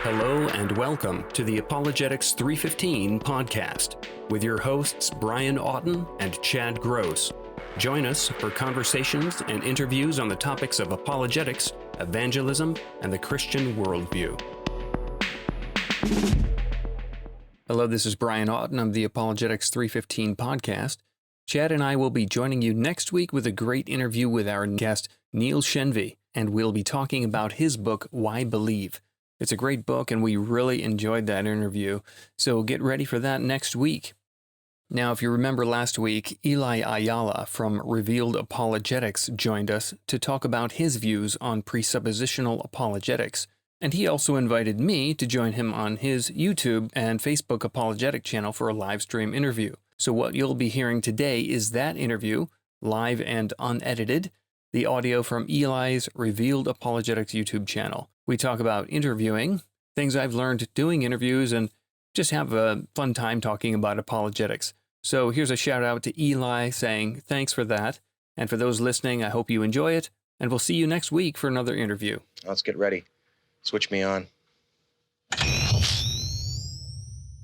Hello and welcome to the Apologetics 315 podcast with your hosts Brian Auten and Chad Gross. Join us for conversations and interviews on the topics of apologetics, evangelism, and the Christian worldview. Hello, this is Brian Auten of the Apologetics 315 podcast. Chad and I will be joining you next week with a great interview with our guest, Neil Shenvi, and we'll be talking about his book, Why Believe? It's a great book, and we really enjoyed that interview, so get ready for that next week. Now, if you remember last week, Eli Ayala from Revealed Apologetics joined us to talk about his views on presuppositional apologetics, and he also invited me to join him on his YouTube and Facebook apologetic channel for a live stream interview. So what you'll be hearing today is that interview, live and unedited, the audio from Eli's Revealed Apologetics YouTube channel. We talk about interviewing, things I've learned doing interviews, and just have a fun time talking about apologetics. So here's a shout out to Eli saying thanks for that. And for those listening, I hope you enjoy it, and we'll see you next week for another interview. Let's get ready. Switch me on.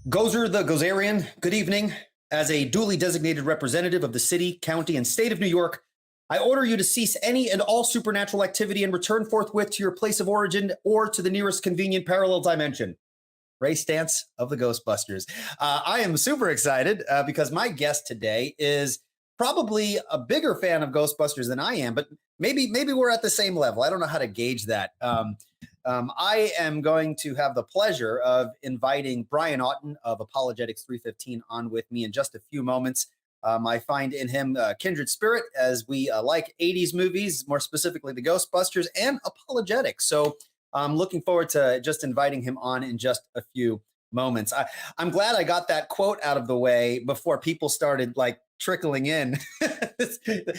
Gozer the Gozerian, good evening. As a duly designated representative of the city, county, and state of New York, I order you to cease any and all supernatural activity and return forthwith to your place of origin or to the nearest convenient parallel dimension. Ray Stantz of the Ghostbusters. I am super excited because my guest today is probably a bigger fan of Ghostbusters than I am, but maybe we're at the same level. I don't know how to gauge that. I am going to have the pleasure of inviting Brian Auten of Apologetics 315 on with me in just a few moments. I find in him kindred spirit as we like 80s movies, more specifically the Ghostbusters and apologetics. So I'm looking forward to just inviting him on in just a few moments. I'm glad I got that quote out of the way before people started like trickling in.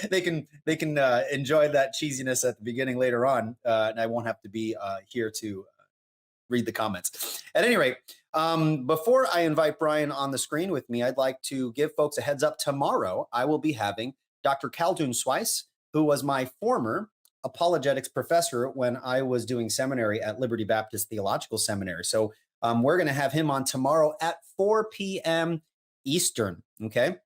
They can enjoy that cheesiness at the beginning later on, and I won't have to be here to read the comments. At any rate, before I invite Brian on the screen with me, I'd like to give folks a heads up. Tomorrow, I will be having Dr. Khaldun Swice, who was my former apologetics professor when I was doing seminary at Liberty Baptist Theological Seminary. So we're going to have him on tomorrow at 4 p.m. Eastern, okay?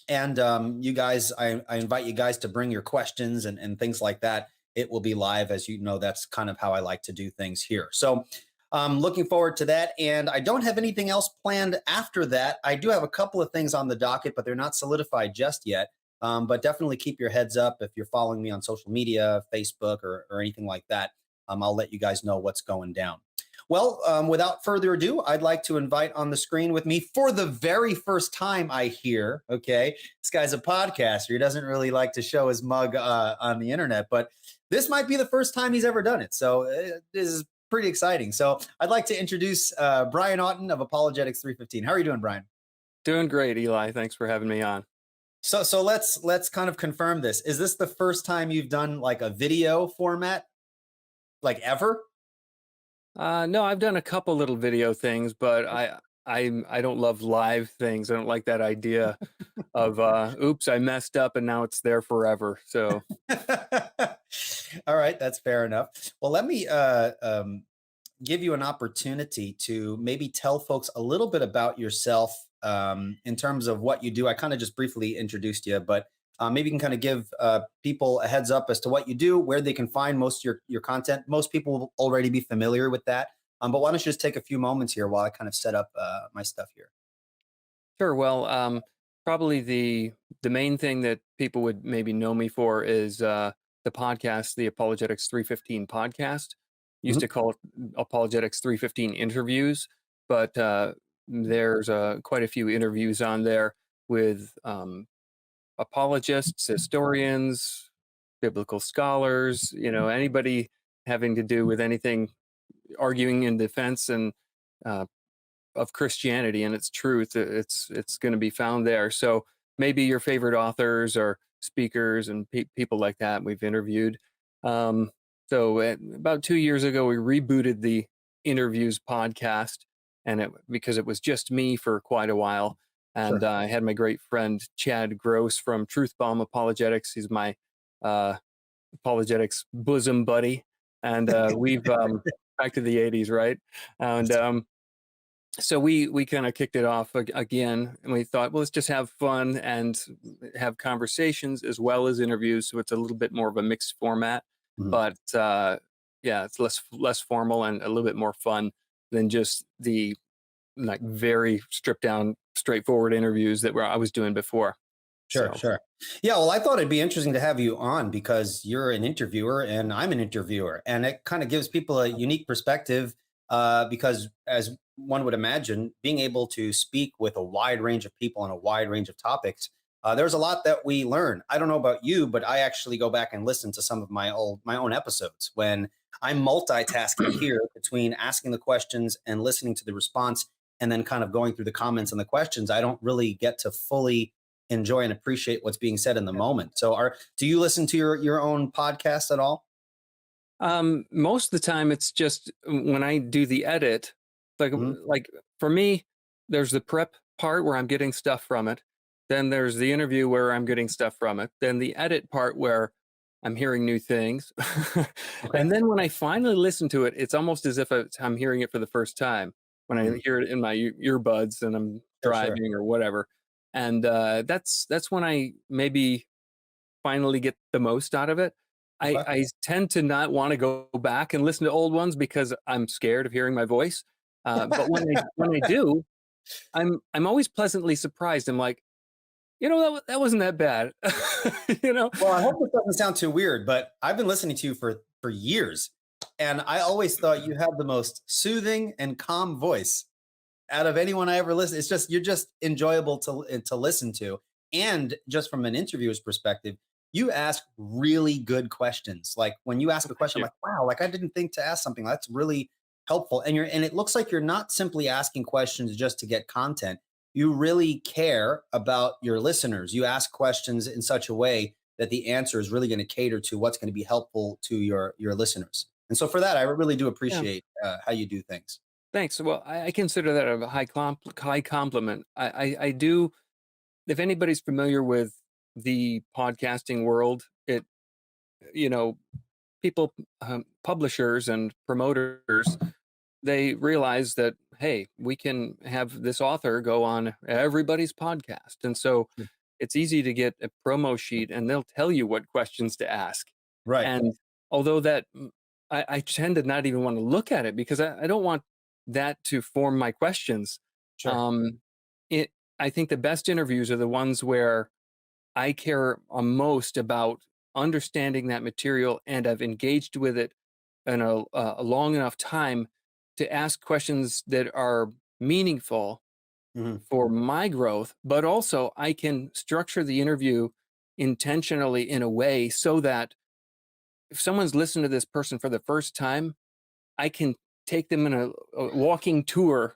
And you guys, I invite you guys to bring your questions and things like that. It will be live. As you know, that's kind of how I like to do things here. So looking forward to that. And I don't have anything else planned after that. I do have a couple of things on the docket, but they're not solidified just yet. But definitely keep your heads up if you're following me on social media, Facebook, or anything like that. I'll let you guys know what's going down. Well, without further ado, I'd like to invite on the screen with me for the very first time I hear, okay, this guy's a podcaster. He doesn't really like to show his mug on the internet, but this might be the first time he's ever done it. So this is pretty exciting. So I'd like to introduce Brian Auten of Apologetics 315. How are you doing, Brian? Doing great, Eli. Thanks for having me on. So let's kind of confirm this. Is this the first time you've done like a video format, like ever? No, I've done a couple little video things, but I don't love live things. I don't like that idea of oops, I messed up and now it's there forever. So all right, that's fair enough. Well, let me give you an opportunity to maybe tell folks a little bit about yourself in terms of what you do. I kind of just briefly introduced you, but maybe you can kind of give people a heads up as to what you do, where they can find most of your content. Most people will already be familiar with that. But why don't you just take a few moments here while I kind of set up my stuff here? Sure. Well, probably the main thing that people would maybe know me for is the podcast, the Apologetics 315 podcast. Used to call it Apologetics 315 interviews, but there's quite a few interviews on there with apologists, historians, biblical scholars, anybody having to do with anything arguing in defense and of Christianity and its truth. It's going to be found there. So maybe your favorite authors or speakers and people like that we've interviewed. So about 2 years ago, we rebooted the interviews podcast, and because it was just me for quite a while. And Sure. I had my great friend Chad Gross from Truth Bomb Apologetics. He's my apologetics bosom buddy, and we've back to the 80s, right? And so we kind of kicked it off again, and we thought, well, let's just have fun and have conversations as well as interviews. So it's a little bit more of a mixed format, Mhm. but yeah, it's less formal and a little bit more fun than just the like very stripped down, straightforward interviews that I was doing before. Sure, So sure. Yeah, well, I thought it'd be interesting to have you on because you're an interviewer and I'm an interviewer, and it kind of gives people a unique perspective. Because, as one would imagine, being able to speak with a wide range of people on a wide range of topics, there's a lot that we learn. I don't know about you, but I actually go back and listen to some of my own episodes when I'm multitasking here between asking the questions and listening to the response, and then kind of going through the comments and the questions. I don't really get to fully enjoy and appreciate what's being said in the moment. So do you listen to your own podcast at all? most of the time it's just when I do the edit, like Mhm. like for me, there's the prep part where I'm getting stuff from it. Then there's the interview where I'm getting stuff from it. Then the edit part where I'm hearing new things. Okay. And then when I finally listen to it, it's almost as if I'm hearing it for the first time when I Mm. hear it in my earbuds and I'm Sure, sure. driving or whatever. And that's when I maybe finally get the most out of it. Okay. I tend to not want to go back and listen to old ones because I'm scared of hearing my voice. But when I do, I'm always pleasantly surprised. I'm like, that wasn't that bad. you know, Well, I hope this doesn't sound too weird, but I've been listening to you for years, and I always thought you had the most soothing and calm voice out of anyone I ever listened. It's just you're just enjoyable to listen to, and just from an interviewer's perspective, you ask really good questions. Like when you ask a thank question, I'm you. like, wow, like I didn't think to ask something. That's really helpful, and it looks like you're not simply asking questions just to get content. You really care about your listeners. You ask questions in such a way that the answer is really going to cater to what's going to be helpful to your listeners. And so for that, I really do Yeah, appreciate how you do things. thanks. Well, I consider that a high compliment. I do. If anybody's familiar with the podcasting world, you know people, publishers and promoters, they realize that, hey, we can have this author go on everybody's podcast. And so it's easy to get a promo sheet and they'll tell you what questions to ask. Right. And although I tend to not even want to look at it because I don't want that to form my questions. Sure. Um, it, I think the best interviews are the ones where I care most about understanding that material and I've engaged with it in a long enough time to ask questions that are meaningful Mhm. for my growth, but also I can structure the interview intentionally in a way so that if someone's listened to this person for the first time, I can take them in a walking tour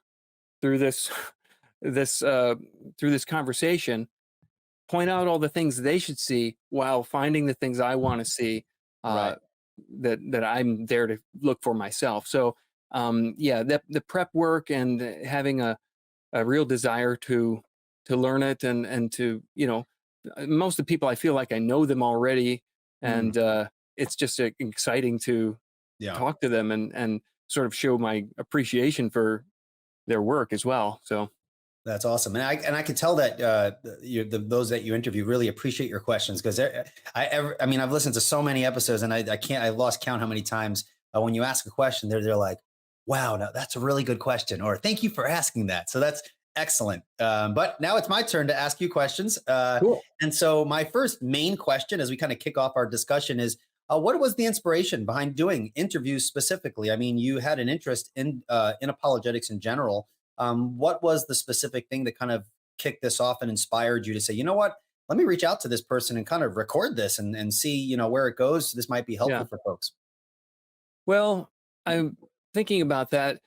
through this this through this conversation, point out all the things they should see while finding the things I want to see, uh, Right. that I'm there to look for myself. So yeah, the prep work and having a real desire to learn it and to most of the people I feel like I know them already, Mm. and it's just exciting to Yeah. talk to them and sort of show my appreciation for their work as well. So That's awesome, and I could tell that those that you interview really appreciate your questions because I mean I've listened to so many episodes and I can't I lost count how many times when you ask a question they're like, wow, no, that's a really good question, or thank you for asking that. So that's excellent. But now it's my turn to ask you questions, cool. and so my first main question as we kind of kick off our discussion is. What was the inspiration behind doing interviews specifically? I mean, you had an interest in apologetics in general. What was the specific thing that kind of kicked this off and inspired you to say, you know what, let me reach out to this person and kind of record this and see, where it goes. This might be Yeah. helpful for folks. Well, I'm thinking about that.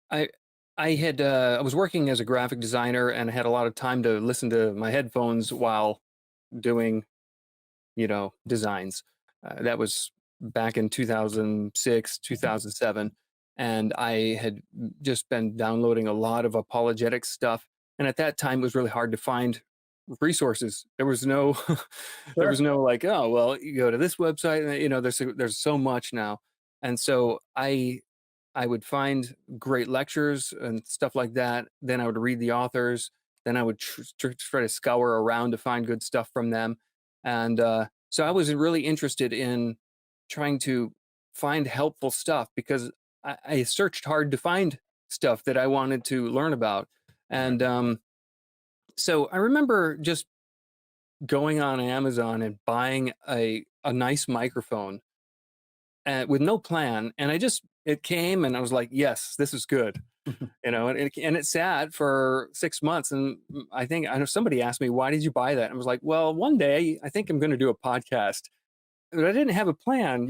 I I was working as a graphic designer and I had a lot of time to listen to my headphones while doing, designs. That was back in 2006, 2007, and I had just been downloading a lot of apologetic stuff. And at that time, it was really hard to find resources. There was no, there was Sure. no like, oh well, you go to this website, and there's so much now. And so I I would find great lectures and stuff like that. Then I would read the authors. Then I would try to scour around to find good stuff from them. And so I was really interested in trying to find helpful stuff because I searched hard to find stuff that I wanted to learn about. And so I remember just going on Amazon and buying a nice microphone with no plan. And it came and I was like, yes, this is good. And it sat for 6 months. And I know somebody asked me, why did you buy that? And I was like, well, one day I think I'm going to do a podcast, but I didn't have a plan.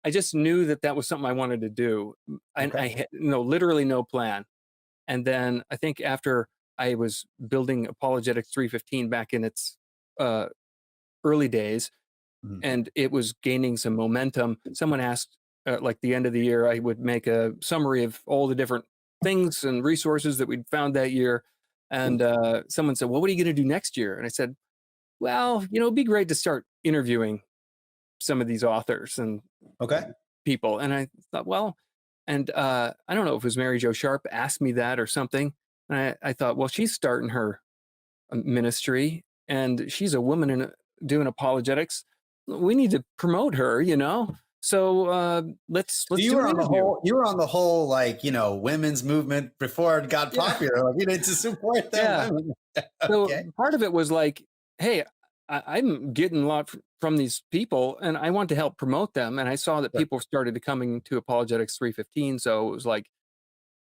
I just knew that that was something I wanted to do. And Okay. I had literally no plan. And then I think after I was building Apologetics 315 back in its uh, early days, Mhm. and it was gaining some momentum. Someone asked, like the end of the year, I would make a summary of all the different things and resources that we'd found that year. And someone said, well, what are you going to do next year? And I said, well, it'd be great to start interviewing some of these authors and Okay. people. And I thought, well, and I don't know if it was Mary Jo Sharp asked me that or something. And I thought, well, she's starting her ministry and she's a woman doing apologetics. We need to promote her. So let's You do were an on the interview. whole. You were on the whole, like, women's movement before it got popular. Like, you need to support them. Yeah. Women. So part of it was like, hey, I'm getting a lot from these people and I want to help promote them. And I saw that Sure. people started coming to Apologetics 315. So it was like,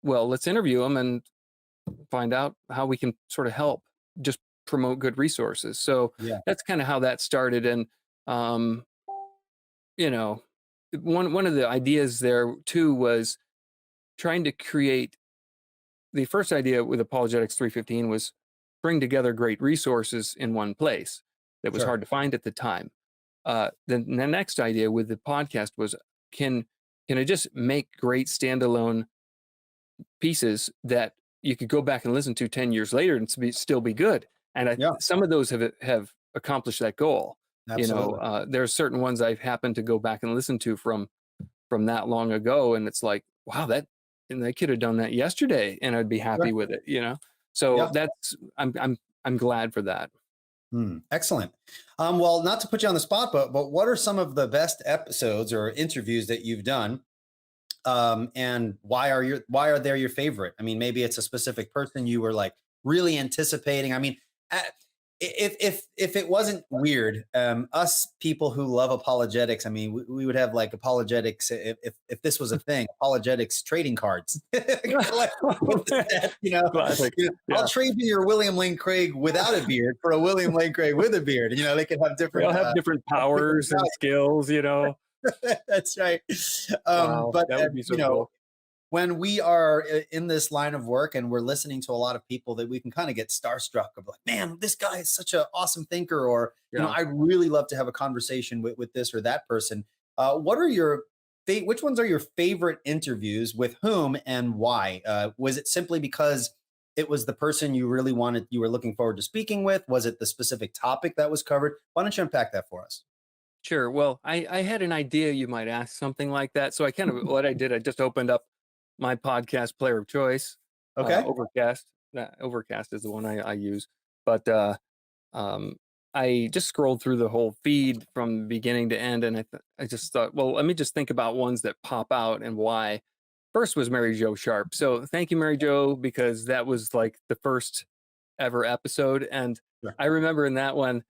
well, let's interview them and find out how we can sort of help just promote good resources. So Yeah. that's kind of how that started. And, you know, one of the ideas there too was trying to create the first idea with Apologetics 315 was bring together great resources in one place that was Sure. hard to find at the time. Then the next idea with the podcast was can I just make great standalone pieces that you could go back and listen to 10 years later and still be good. And Yeah. some of those have accomplished that goal. Absolutely. There are certain ones I've happened to go back and listen to from that long ago. And it's like, wow, and they could have done that yesterday and I'd be happy Sure. with it. So Yeah. I'm glad for that. Excellent. Well, not to put you on the spot, but what are some of the best episodes or interviews that you've done? And why are they your favorite? I mean, maybe it's a specific person you were like really anticipating. I mean, if it wasn't weird, us people who love apologetics, I mean, we would have like apologetics if this was a thing, apologetics trading cards. Classic. I'll trade you your William Lane Craig without a beard for a William Lane Craig with a beard. They could have They different. all have different powers and skills. That's right. Wow, But that would be so cool. when we are in this line of work and we're listening to a lot of people, that we can kind of get starstruck of like, man, this guy is such an awesome thinker, or I'd really love to have a conversation with this or that person. Which ones are your favorite interviews, with whom and why? Was it simply because it was the person you really you were looking forward to speaking with? Was it the specific topic that was covered? Why don't you unpack that for us? Sure. Well, I had an idea you might ask something like that. So what I did, I just opened up my podcast player of choice, Okay. Overcast. Overcast is the one I use. But um, I just scrolled through the whole feed from beginning to end. And I just thought, well, let me just think about ones that pop out and why. First was Mary Jo Sharp. So thank you, Mary Jo, because that was like the first ever episode. And Sure. I remember in that one,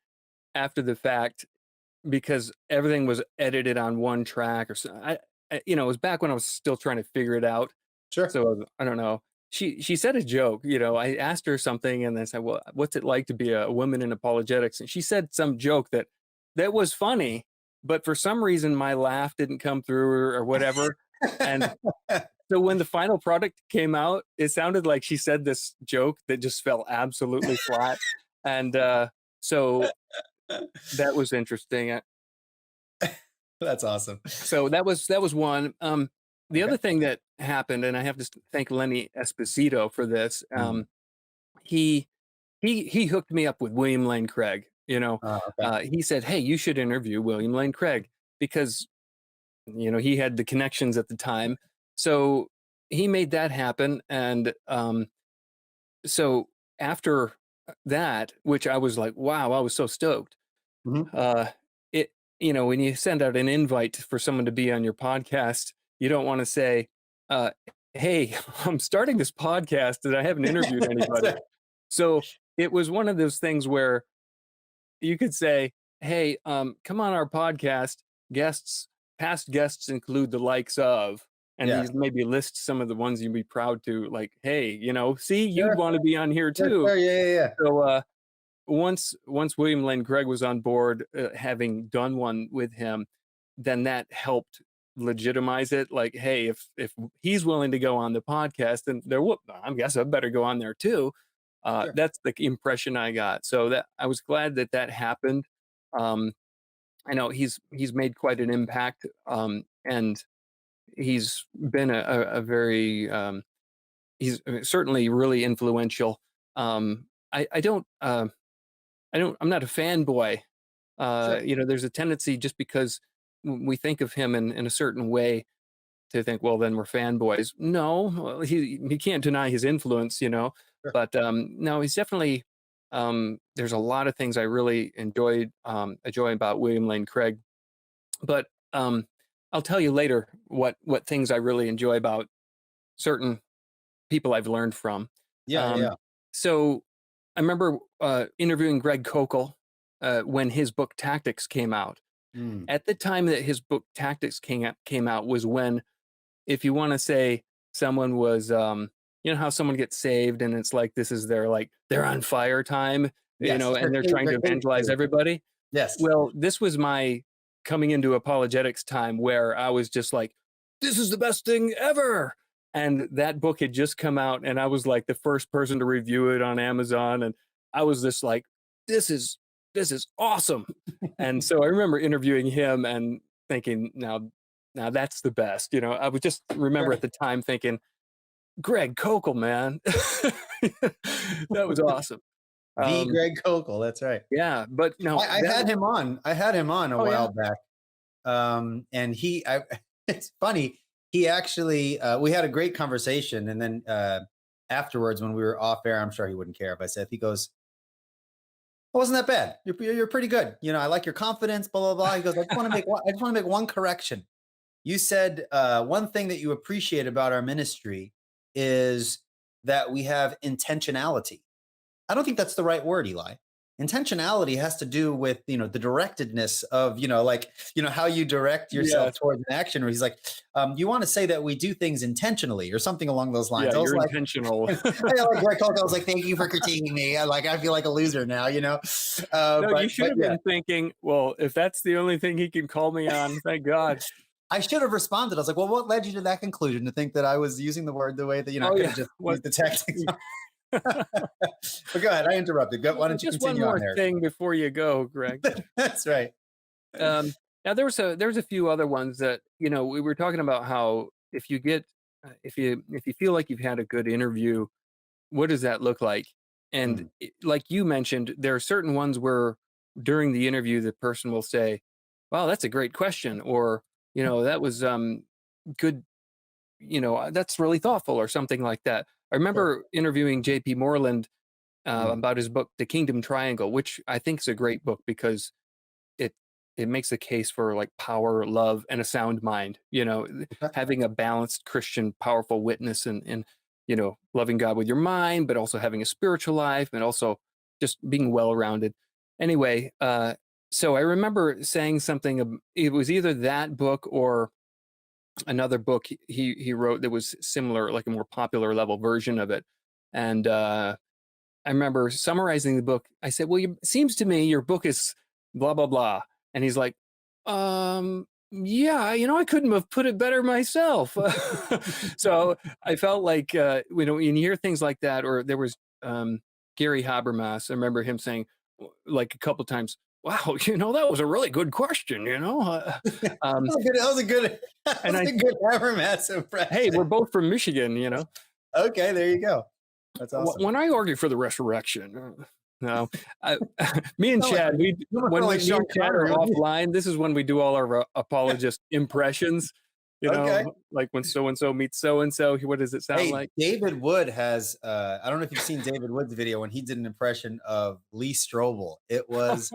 after the fact, because everything was edited on one track or so. It was back when I was still trying to figure it out. Sure. So I don't know. She said a joke, I asked her something and I said, well, what's it like to be a woman in apologetics? And she said some joke that was funny, but for some reason my laugh didn't come through or whatever. And so when the final product came out, it sounded like she said this joke that just fell absolutely flat. And so that was interesting. That's awesome. So that was one. The other thing that happened, and I have to thank Lenny Esposito for this. He hooked me up with William Lane Craig. Okay. He said, "Hey, you should interview William Lane Craig because he had the connections at the time." So he made that happen. And so after that, which I was like, wow, I was so stoked. Mhm. Uh, it, when you send out an invite for someone to be on your podcast, you don't want to say, uh, hey, I'm starting this podcast and I haven't interviewed That's anybody. right. So it was one of those things where you could say, hey, come on our podcast. Guests, past guests include the likes of, and Yeah. he's maybe list some of the ones you'd be proud to, like, hey, see, you'd Sure. want to be on here Sure, too. sure. Yeah, yeah, yeah. So once William Lane Craig was on board, having done one with him, then that helped legitimize it. Like, hey, if he's willing to go on the podcast, then I guess I better go on there too. Sure. That's the impression I got. So that I was glad that happened. Um, I know he's made quite an impact, and he's been a very he's certainly really influential. I don't I'm not a fanboy. Sure. There's a tendency just because we think of him in a certain way to think, well, then we're fanboys. No, well, he can't deny his influence. Sure. But no, he's definitely. There's a lot of things I really enjoy about William Lane Craig, but I'll tell you later what things I really enjoy about certain people I've learned from. Yeah, yeah, Um, yeah. so I remember interviewing Greg Kokel when his book Tactics came out. Mm. At the time that his book Tactics came out was when, if you want to say someone was, how someone gets saved and it's like this is their like they're on fire time, Yes. and they're trying to evangelize everybody. Yes. Well, this was my coming into apologetics time where I was just like, this is the best thing ever. And that book had just come out, and I was like the first person to review it on Amazon. And I was just like, this is awesome. And so I remember interviewing him and thinking, now that's the best. I would just remember Sure. at the time thinking, Greg Kokel, man. That was awesome. The Greg Kokel. That's right. Yeah, but no, I had him on. I had him on a Oh, yeah? while back. And it's funny. He actually, we had a great conversation. And then afterwards, when we were off air, I'm sure he wouldn't care if I said, he goes, it wasn't that bad. You're pretty good. I like your confidence, blah, blah, blah. He goes, I just want to make one correction. You said one thing that you appreciate about our ministry is that we have intentionality. I don't think that's the right word, Eli. Intentionality has to do with, the directedness of, how you direct yourself Yes. towards an action. Where he's like, you want to say that we do things intentionally or something along those lines. Yeah, I was you're like, intentional. I was like, thank you for critiquing me. I feel like a loser now, No, you should have been thinking, well, if that's the only thing he can call me on, thank God. I should have responded. I was like, well, what led you to that conclusion to think that I was using the word the way that, I could have just used the tactics. But go ahead. I interrupted. Why don't you Just continue one on more there? thing before you go, Greg. That's right. Now there's a few other ones that we were talking about how if you get if you feel like you've had a good interview, what does that look like? And Mm. like you mentioned, there are certain ones where during the interview the person will say, "Wow, that's a great question," or that was good. That's really thoughtful, or something like that. I Sure. remember interviewing J.P. Moreland Mm. about his book, The Kingdom Triangle, which I think is a great book because it it makes a case for like power, love, and a sound mind. Okay. Having a balanced Christian, powerful witness, and loving God with your mind, but also having a spiritual life, and also just being well rounded. Anyway, so I remember saying something. It was either that book or another book he wrote that was similar, like a more popular level version of it, and I remember summarizing the book. I said, "Well, it seems to me your book is blah blah blah," and he's like, yeah, I couldn't have put it better myself." So I felt like when you hear things like that, or there was Gary Habermas. I remember him saying, like a couple times, "Wow, that was a really good question." Um, That was a good and Habermas impression. Hey, we're both from Michigan. Okay, there you go. That's awesome. When I argue for the resurrection, no, me and Sound like Chad, you almost when sound we like Sean Chad are Connery. offline, this is when we do all our apologist impressions. Okay. like when so and so meets so and so. What does it sound Hey, like? David Wood has, I don't know if you've seen David Wood's video when he did an impression of Lee Strobel. It was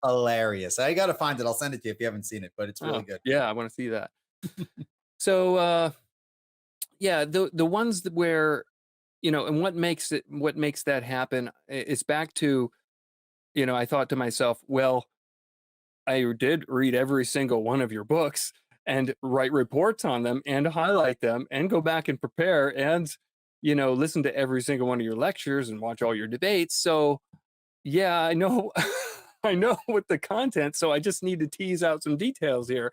hilarious. I got to find it. I'll send it to you if you haven't seen it, but it's really Oh, good. yeah, I want to see that. So, yeah, the ones where, and what makes that happen, it's back to, I thought to myself, well, I did read every single one of your books and write reports on them and highlight them and go back and prepare and, listen to every single one of your lectures and watch all your debates. So, yeah, I know, I know what the content. So I just need to tease out some details here.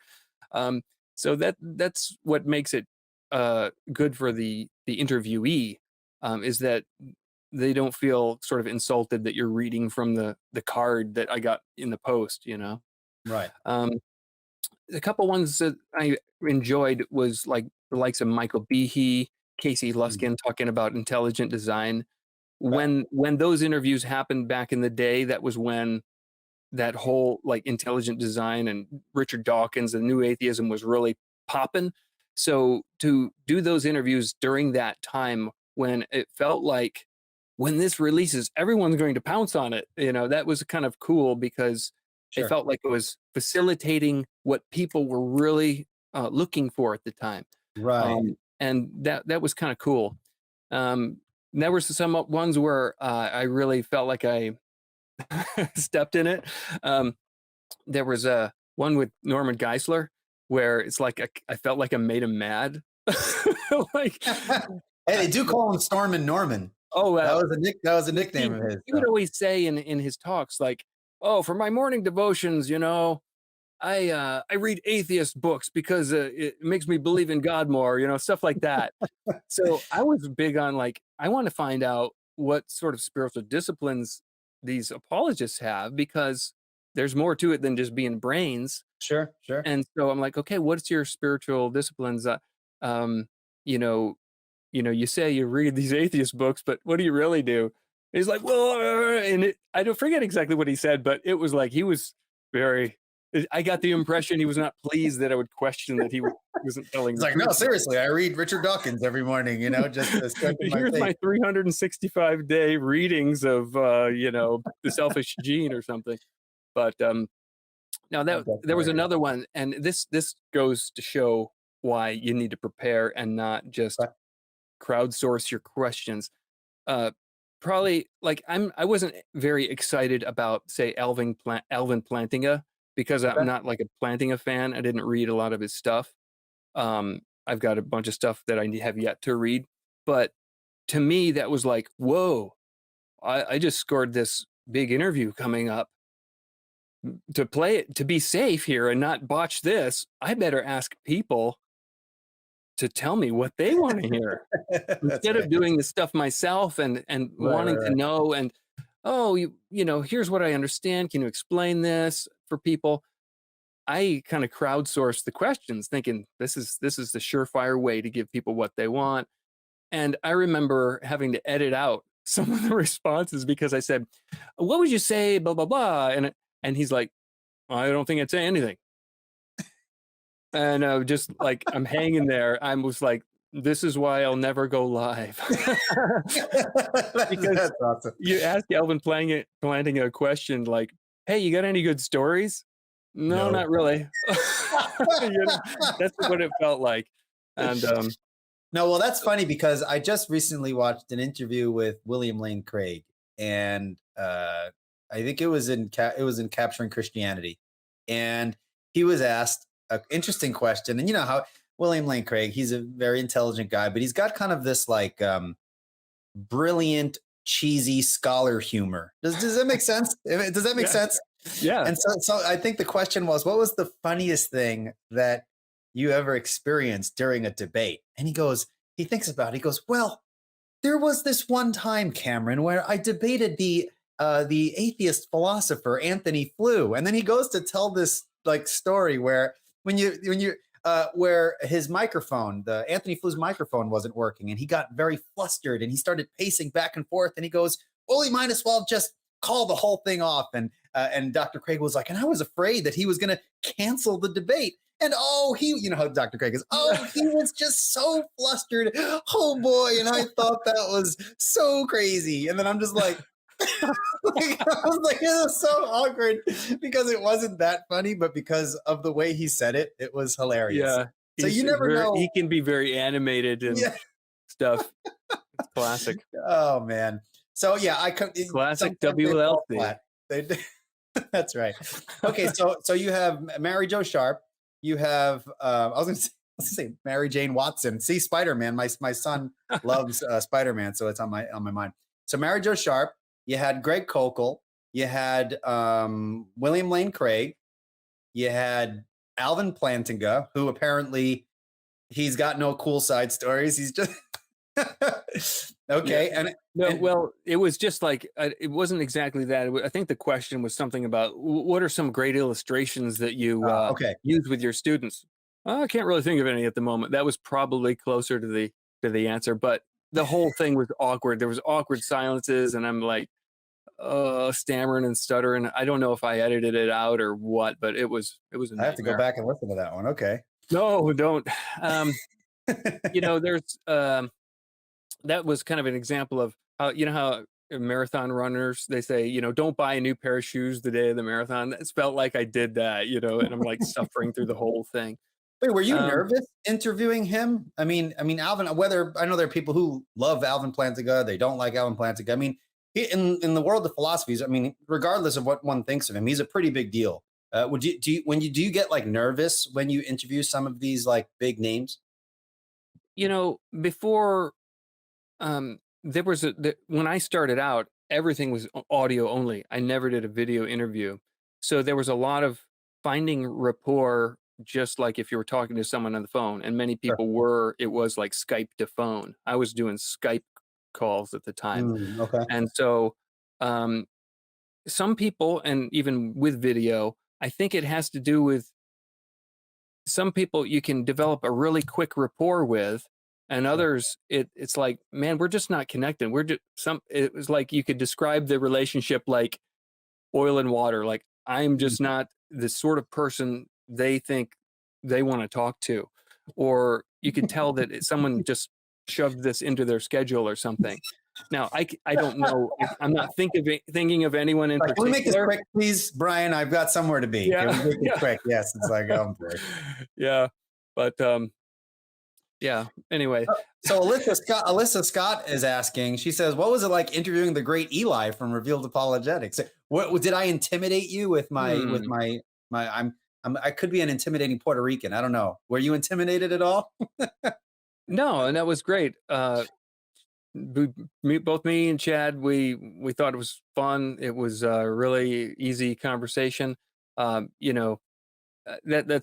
Um, so that's what makes it good for the interviewee, is that they don't feel sort of insulted that you're reading from the card that I got in the post. Right. Um, a couple ones that I enjoyed was like the likes of Michael Behe, Casey Mhm. Luskin talking about intelligent design. Okay. When those interviews happened back in the day, that was when that whole like intelligent design and Richard Dawkins and New Atheism was really popping. So to do those interviews during that time when it felt like when this releases, everyone's going to pounce on it. That was kind of cool because it Sure. felt like it was facilitating what people were really looking for at the time. Right. And that was kind of cool. Um, there were some ones where I really felt like I stepped in it. Um, there was a one with Norman Geisler where it's like I felt like I made him mad. Like, Hey, they do call him Stormin' Norman. oh, That was a he nickname of his. he would always say in his talks like, "Oh, for my morning devotions, I read atheist books because it makes me believe in God more, stuff like that." So I was big on like I want to find out what sort of spiritual disciplines these apologists have because there's more to it than just being brains. Sure. Sure. And so I'm like, okay, what's your spiritual disciplines? Um, you know, you say you read these atheist books, but what do you really do? He's like, well, I don't forget exactly what he said, but it was like he was very. I got the impression he was not pleased that I would question that he wasn't telling It's the like, truth. no, seriously, I read Richard Dawkins every morning, just to strengthen my Here's faith. my 365-day readings of the selfish gene or something. But now That's there was hilarious. another one, and this goes to show why you need to prepare and not just Okay. crowdsource your questions. Uh, Probably like I wasn't very excited about say Alvin Plantinga because I'm Okay. not like a Plantinga fan. I didn't read a lot of his stuff. I've got a bunch of stuff that I have yet to read, but to me that was like, whoa! I just scored this big interview coming up to play it to be safe here and not botch this. I better ask people to tell me what they want to hear That's instead right. of doing the stuff myself and Right. wanting Right. to Right. know and oh here's what I understand. Can you explain this for people? I kind of crowdsourced the questions, thinking this is the surefire way to give people what they want. And I remember having to edit out some of the responses because I said, "What would you say?" Blah blah blah, and he's like, "I don't think I'd say anything." And just like I'm hanging there, I was like, "This is why I'll never go live," because That's awesome. you ask Alvin planting a question like, "Hey, you got any good stories?" No, No. not really. That's what it felt like, and No, well, that's funny because I just recently watched an interview with William Lane Craig, and I think it was in Capturing Christianity, and he was asked an interesting question, and you know how William Lane Craig, he's a very intelligent guy, but he's got kind of this like brilliant, cheesy scholar humor. Does that make sense? Does that make yeah, sense? yeah. And so I think the question was, what was the funniest thing that you ever experienced during a debate? And he thinks about it. He goes, well, there was this one time, Cameron, where I debated the atheist philosopher Anthony Flew, and then he goes to tell this like story where where his microphone, the Anthony Flu's microphone, wasn't working, and he got very flustered, and he started pacing back and forth, and he goes, "Well, he might as well just call the whole thing off." And Dr. Craig was like, and I was afraid that he was going to cancel the debate. And you know how Dr. Craig is, he was just so flustered. Oh boy. And I thought that was so crazy. And then I'm just like, I was like, it was so awkward because it wasn't that funny, but because of the way he said it, it was hilarious. Yeah. So you never know. He can be very animated and stuff. It's classic. Oh man. So yeah, Classic WLC. That's right. Okay, so you have Mary Jo Sharp. You have I was gonna say Mary Jane Watson. See, Spider-Man. My son loves Spider-Man, so it's on my mind. So Mary Jo Sharp. You had Greg Kokel. You had William Lane Craig. You had Alvin Plantinga, who apparently he's got no cool side stories. He's just okay. Yeah. Well, it was just like it wasn't exactly that. I think the question was something about what are some great illustrations that you use with your students. I can't really think of any at the moment. That was probably closer to the answer, but the whole thing was awkward. There was awkward silences, and I'm like stammering and stuttering. I don't know if I edited it out or what, but it was a nightmare. I have to go back and listen to that one. Okay. No, don't. There's that was kind of an example of how how marathon runners, they say, don't buy a new pair of shoes the day of the marathon. It's felt like I did that, and I'm like suffering through the whole thing. Wait, were you nervous interviewing him? I mean, Alvin, I know there are people who love Alvin Plantinga, they don't like Alvin Plantinga. I mean, in the world of philosophies, I mean, regardless of what one thinks of him, he's a pretty big deal. Do you get like nervous when you interview some of these like big names? Before there was when I started out, everything was audio only. I never did a video interview. So there was a lot of finding rapport, just like if you were talking to someone on the phone, and many people it was like Skype to phone. I was doing Skype calls at the time. Okay. And so some people, and even with video, I think it has to do with some people you can develop a really quick rapport with, and others it's like, man, we're just not connecting. It was like you could describe the relationship like oil and water. Like, I'm just not the sort of person they think they want to talk to, or you could tell that someone just shoved this into their schedule or something. Now, I don't know. I'm not thinking of anyone in particular. Can we make this quick, please, Brian? I've got somewhere to be. Yeah. Can we make it quick? Yes, it's like yeah, but yeah. Anyway, so Alyssa Scott is asking. She says, "What was it like interviewing the great Eli from Revealed Apologetics? What did I intimidate you with my I could be an intimidating Puerto Rican. I don't know. Were you intimidated at all?" No, and that was great. Both me and Chad, we thought it was fun. It was a really easy conversation. That's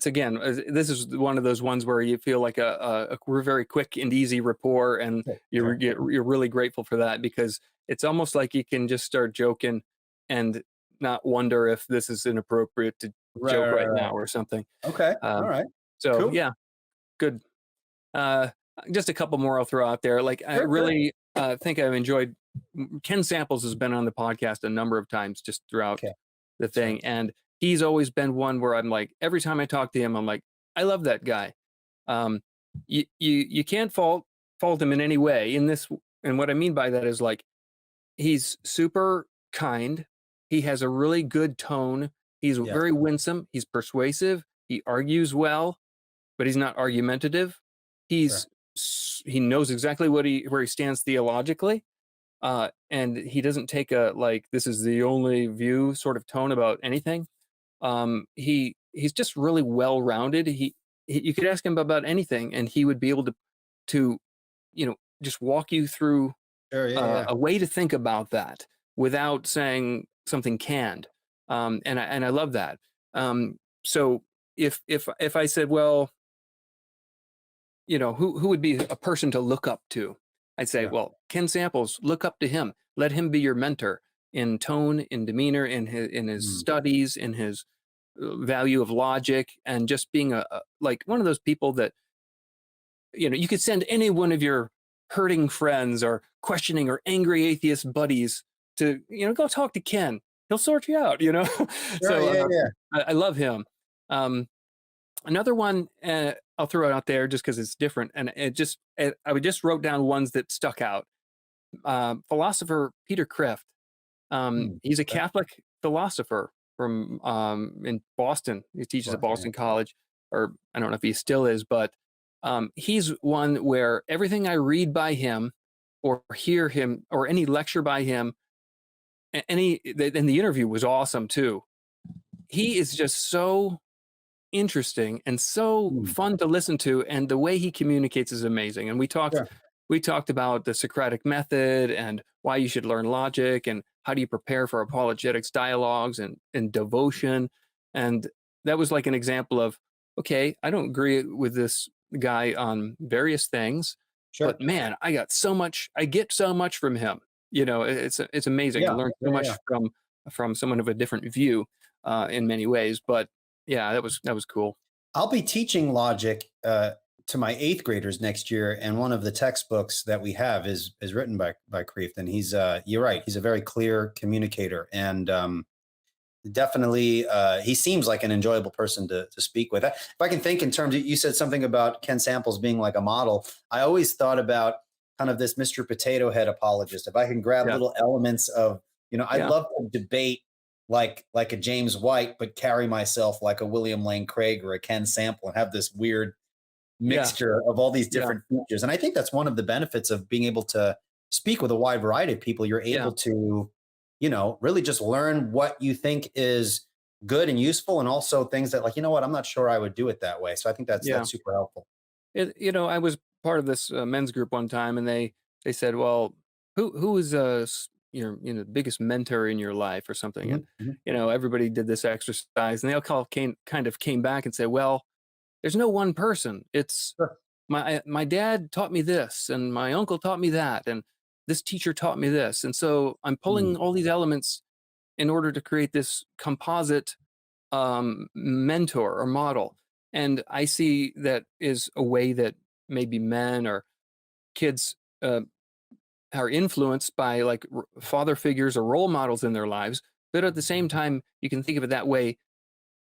again, this is one of those ones where you feel like we're very quick and easy rapport, and you're really grateful for that, because it's almost like you can just start joking and not wonder if this is inappropriate to joke right now or something. Okay, all right. So cool. Yeah, good. Just a couple more I'll throw out there. Like, I really think I've enjoyed. Ken Samples has been on the podcast a number of times just throughout the thing, and he's always been one where I'm like, every time I talk to him, I'm like, I love that guy. You can't fault him in any way in this. And what I mean by that is, like, he's super kind. He has a really good tone. He's very winsome. He's persuasive. He argues well, but he's not argumentative. He knows exactly where he stands theologically. And he doesn't take a, like, this is the only view sort of tone about anything. He's just really well-rounded. You could ask him about anything, and he would be able to just walk you through a way to think about that without saying something canned. And I love that. So if I said, well, who would be a person to look up to? I'd say, well, Ken Samples, look up to him. Let him be your mentor in tone, in demeanor, in his studies, in his value of logic, and just being like one of those people that, you could send any one of your hurting friends or questioning or angry atheist buddies to, go talk to Ken. He'll sort you out, I love him. Another one I'll throw it out there just because it's different, and I would just wrote down ones that stuck out. Philosopher Peter Kreeft. He's a Okay. Catholic philosopher from in Boston. He teaches at Boston, Boston College, or I don't know if he still is, but he's one where everything I read by him, or hear him, or any lecture by him, and the interview was awesome too. He is just so interesting and so yeah. fun to listen to, and the way he communicates is amazing. And Sure. we talked about the Socratic method and why you should learn logic and how do you prepare for apologetics dialogues and devotion. And that was like an example of, okay, I don't agree with this guy on various things, Sure. but man, I get so much from him. It's amazing. I Yeah. learned so Yeah. much Yeah. from someone of a different view in many ways. But yeah, that was cool. I'll be teaching logic to my 8th graders next year, and one of the textbooks that we have is written by Kreeft, and he's you're right, he's a very clear communicator, and definitely he seems like an enjoyable person to speak with. If I can think in terms of, you said something about Ken Samples being like a model. I always thought about kind of this Mr. Potato Head apologist. If I can grab Yeah. little elements of, I'd Yeah. love to debate like a James White, but carry myself like a William Lane Craig or a Ken Sample and have this weird mixture of all these Yeah. different features. And I think that's one of the benefits of being able to speak with a wide variety of people. You're able to, really just learn what you think is good and useful, and also things that, like, you know what, I'm not sure I would do it that way. So I think that's Yeah. super helpful. I was part of this men's group one time, and they said, "Well, who is the biggest mentor in your life or something?" And Mhm. everybody did this exercise, and they all kind of came back and said, "Well, there's no one person. It's Sure. my dad taught me this, and my uncle taught me that, and this teacher taught me this, and so I'm pulling all these elements in order to create this composite mentor or model." And I see that is a way that maybe men or kids uh, are influenced by like father figures or role models in their lives. But at the same time, you can think of it that way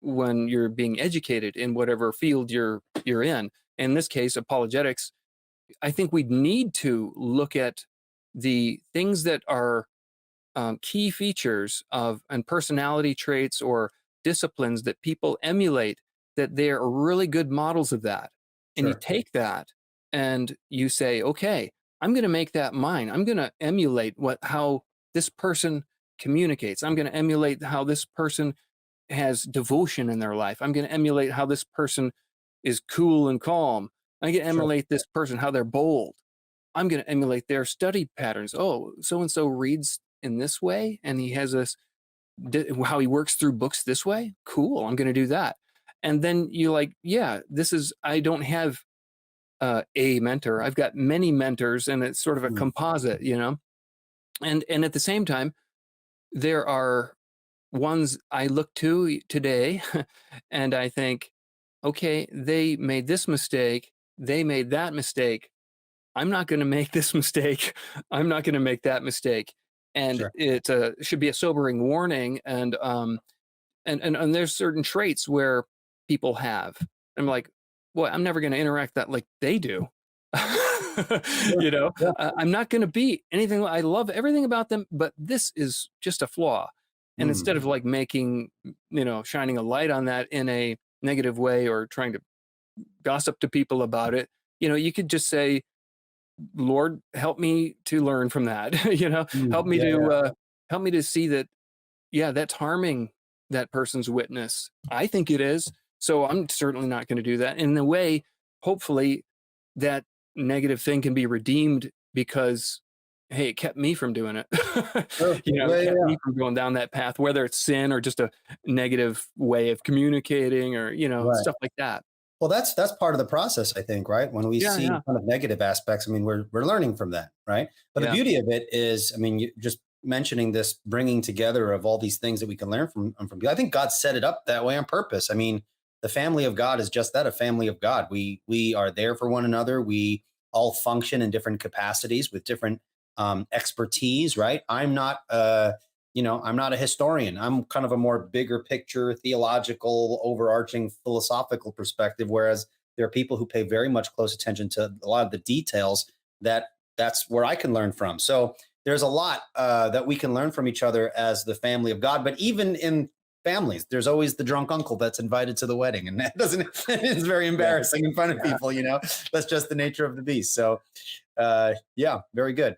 when you're being educated in whatever field you're in. In this case, apologetics, I think we need to look at the things that are key features of and personality traits or disciplines that people emulate, that they're really good models of that. And you Sure. take that and you say, okay, I'm going to make that mine. I'm going to emulate how this person communicates. I'm going to emulate how this person has devotion in their life. I'm going to emulate how this person is cool and calm. I'm going to Sure. emulate this person, how they're bold. I'm going to emulate their study patterns. Oh, so and so reads in this way, and he has how he works through books this way. Cool, I'm going to do that. And then you're like, yeah, I don't have a mentor. I've got many mentors, and it's sort of a composite, And at the same time, there are ones I look to today, and I think, okay, they made this mistake, they made that mistake. I'm not going to make this mistake. I'm not going to make that mistake. And Sure. it should be a sobering warning. And there's certain traits where people have. I'm like, well, I'm never going to interact that like they do. Yeah. I'm not going to be anything. I love everything about them, but this is just a flaw. And instead of like shining a light on that in a negative way or trying to gossip to people about it, you could just say, Lord, help me to learn from that. Help me help me to see that, yeah, that's harming that person's witness. I think it is. So I'm certainly not going to do that. In a way, hopefully that negative thing can be redeemed because, hey, it kept me from doing it. Sure. It kept me from going down that path, whether it's sin or just a negative way of communicating or, Right. stuff like that. Well, that's part of the process, I think, right? When we see Yeah. kind of negative aspects, I mean, we're learning from that, right? But the Yeah. beauty of it is, I mean, you just mentioning this bringing together of all these things that we can learn from people. I think God set it up that way on purpose. I mean, the family of God is just that, a family of God. We are there for one another. We all function in different capacities with different expertise, right? I'm not I'm not a historian. I'm kind of a more bigger picture, theological, overarching, philosophical perspective. Whereas there are people who pay very much close attention to a lot of the details that's where I can learn from. So there's a lot that we can learn from each other as the family of God. But even in families, there's always the drunk uncle that's invited to the wedding, and that doesn't. It's very embarrassing in front of people. That's just the nature of the beast. So, yeah, very good.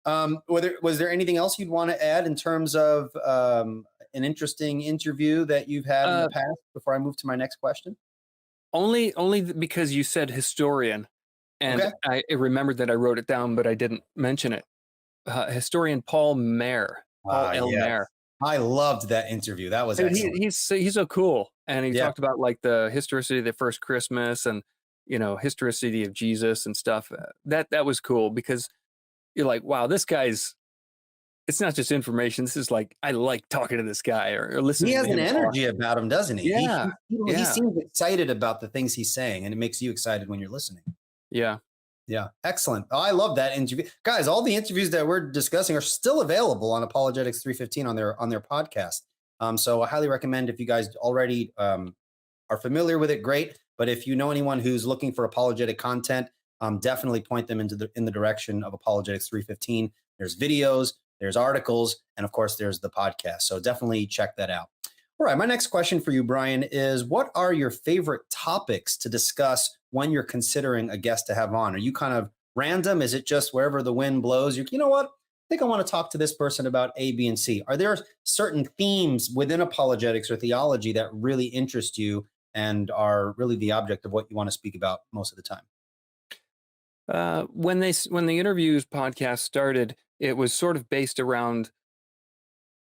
Was there anything else you'd want to add in terms of an interesting interview that you've had in the past before I move to my next question? Only because you said historian, and Okay. I remembered that I wrote it down, but I didn't mention it. Historian Paul L. Yes. Mayer. I loved that interview. That was Dude, excellent. he's so cool, and he Yeah. talked about like the historicity of the first Christmas, and historicity of Jesus and stuff. That was cool because you're like, wow, this guy's. It's not just information. This is like I like talking to this guy or listening. He has to him an energy about him, doesn't he? Yeah, He seems excited about the things he's saying, and it makes you excited when you're listening. Yeah. Yeah. Excellent. Oh, I love that interview. Guys, all the interviews that we're discussing are still available on Apologetics 315 on their podcast. So I highly recommend, if you guys already are familiar with it, great. But if you know anyone who's looking for apologetic content, definitely point them in the direction of Apologetics 315. There's videos, there's articles, and of course, there's the podcast. So definitely check that out. All right. My next question for you, Brian, is what are your favorite topics to discuss when you're considering a guest to have on? Are you kind of random? Is it just wherever the wind blows? You know what? I think I want to talk to this person about A, B, and C. Are there certain themes within apologetics or theology that really interest you and are really the object of what you want to speak about most of the time? When the interviews podcast started, it was sort of based around.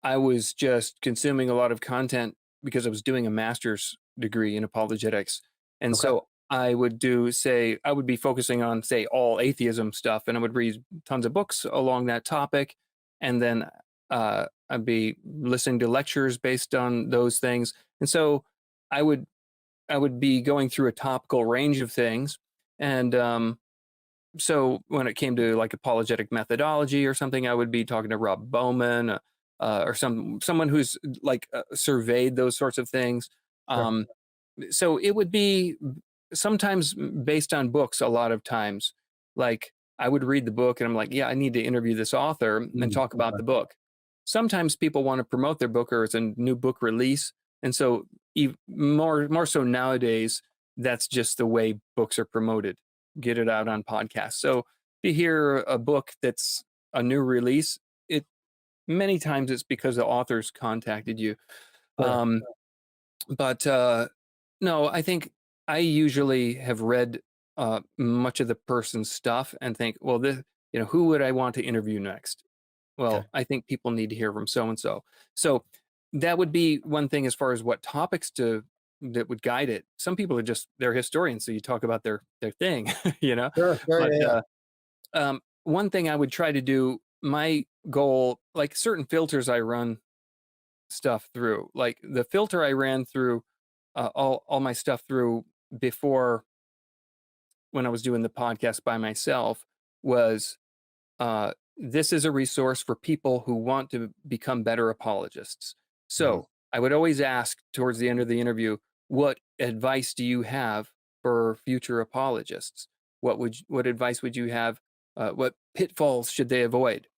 I was just consuming a lot of content because I was doing a master's degree in apologetics, and Okay. so I would I would be focusing on all atheism stuff, and I would read tons of books along that topic, and then I'd be listening to lectures based on those things, and so I would be going through a topical range of things, and so when it came to like apologetic methodology or something, I would be talking to Rob Bowman or someone who's like surveyed those sorts of things. Sure. So it would be sometimes based on books. A lot of times, like I would read the book and I'm like, yeah, I need to interview this author and talk about the book. Sometimes people want to promote their book or it's a new book release, and so more so nowadays, that's just the way books are promoted. Get it out on podcasts. So if you hear a book that's a new release, many times it's because the authors contacted you. Sure. But no, I think I usually have read much of the person's stuff and think, well, who would I want to interview next? Well, Okay. I think people need to hear from so and so. So that would be one thing as far as what topics that would guide it. Some people are they're historians, so you talk about their thing, Sure. But Yeah. one thing I would try to do, my goal, like certain filters I run stuff through, like the filter I ran through all my stuff through before when I was doing the podcast by myself was this is a resource for people who want to become better apologists. So I would always ask towards the end of the interview, what advice do you have for future apologists? What advice would you have? What pitfalls should they avoid?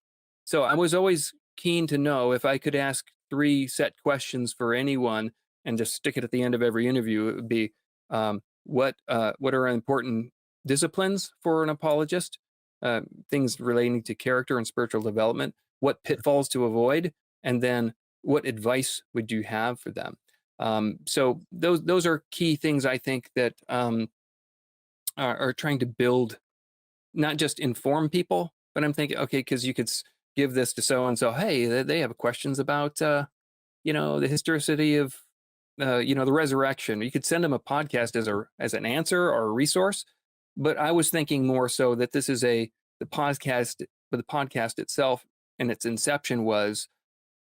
So I was always keen to know if I could ask 3 set questions for anyone and just stick it at the end of every interview. It would be what are important disciplines for an apologist? Things relating to character and spiritual development, what pitfalls to avoid, and then what advice would you have for them? So those are key things I think that are trying to build, not just inform people, but I'm thinking, okay, because you could give this to so and so. Hey, they have questions about the historicity of the resurrection. You could send them a podcast as an answer or a resource. But I was thinking more so that this is the podcast, but the podcast itself and its inception was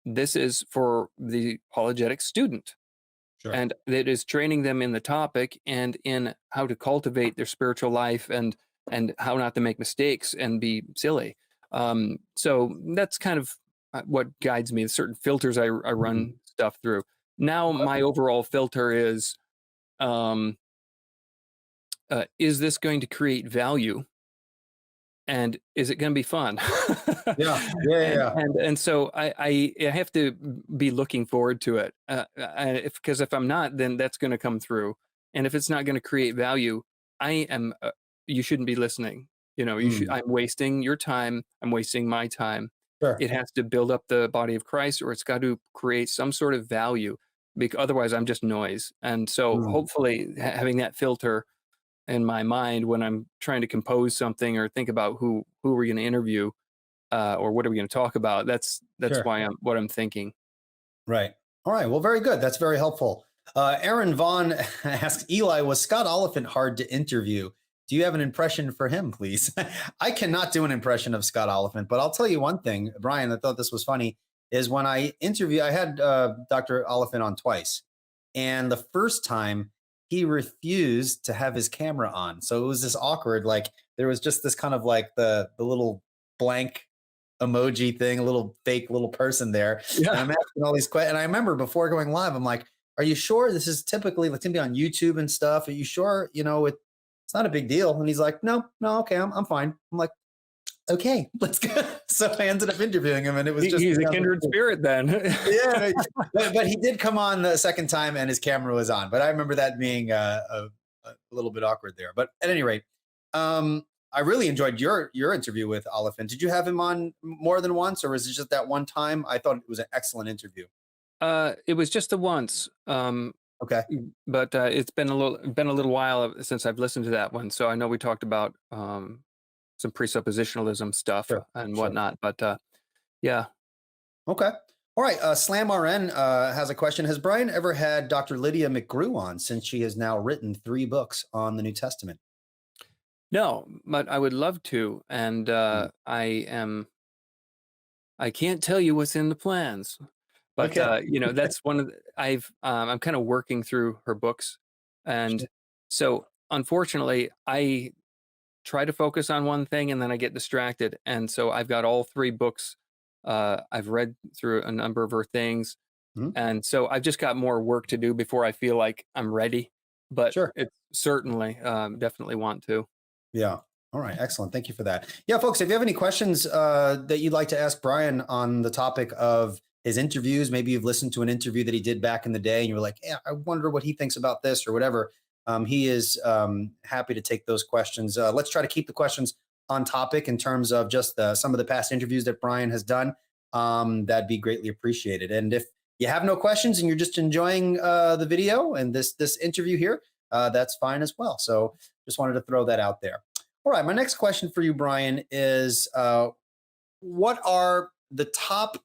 this is for the apologetic student. Sure. And it is training them in the topic and in how to cultivate their spiritual life and how not to make mistakes and be silly. So that's kind of what guides me, certain filters I run stuff through. Now my overall filter um, is this going to create value? And is it going to be fun? Yeah, yeah, yeah, yeah. And so I have to be looking forward to it. Because if I'm not, then that's going to come through. And if it's not going to create value, I am. You shouldn't be listening. You know, you should. Mm, I'm wasting your time. I'm wasting my time. sure, It has to build up the body of Christ, or it's got to create some sort of value. Because otherwise, I'm just noise. And so, mm, hopefully, having that filter in my mind when I'm trying to compose something or think about who we're going to interview or what are we going to talk about. That's sure. why I'm thinking. Right. All right. Well, very good. That's very helpful. Aaron Vaughn asks, Eli, was Scott Oliphant hard to interview? Do you have an impression for him, please? I cannot do an impression of Scott Oliphant, but I'll tell you one thing, Brian, I thought this was funny, is when I had Dr. Oliphant on twice. And the first time he refused to have his camera on. So it was this awkward, like there was just this kind of like the little blank emoji thing, a little fake little person there. And Yeah. I'm asking all these questions. And I remember before going live, I'm like, are you sure this is typically like to be on YouTube and stuff? Are you sure? You know, it's not a big deal. And he's like, no, okay, I'm fine. I'm like, okay, let's go. So I ended up interviewing him, and it was just He's a kindred spirit then. yeah. But he did come on the second time, and his camera was on. But I remember that being a little bit awkward there. But at any rate, I really enjoyed your interview with Oliphant. Did you have him on more than once, or was it just that one time? I thought it was an excellent interview. It was just the once. Okay, But it's been a little while since I've listened to that one. So I know we talked about some presuppositionalism stuff sure, and sure. whatnot. But yeah. Okay. All right. Slam RN has a question. Has Brian ever had Dr. Lydia McGrew on, since she has now written 3 books on the New Testament? No, but I would love to. And Mm. I can't tell you what's in the plans. But Okay. that's one of I'm kind of working through her books, and Sure. so unfortunately, I try to focus on one thing and then I get distracted, and so I've got all 3 books. I've read through a number of her things, Mhm. and so I've just got more work to do before I feel like I'm ready. But Sure. it's certainly definitely want to. Yeah. All right. Excellent. Thank you for that. Yeah, folks, if you have any questions that you'd like to ask Brian on the topic of his interviews, maybe you've listened to an interview that he did back in the day and you were like, yeah, I wonder what he thinks about this or whatever. He is happy to take those questions. Let's try to keep the questions on topic in terms of just some of the past interviews that Brian has done. That'd be greatly appreciated. And if you have no questions and you're just enjoying the video and this interview here, that's fine as well. So just wanted to throw that out there. All right. My next question for you, Brian, is what are the top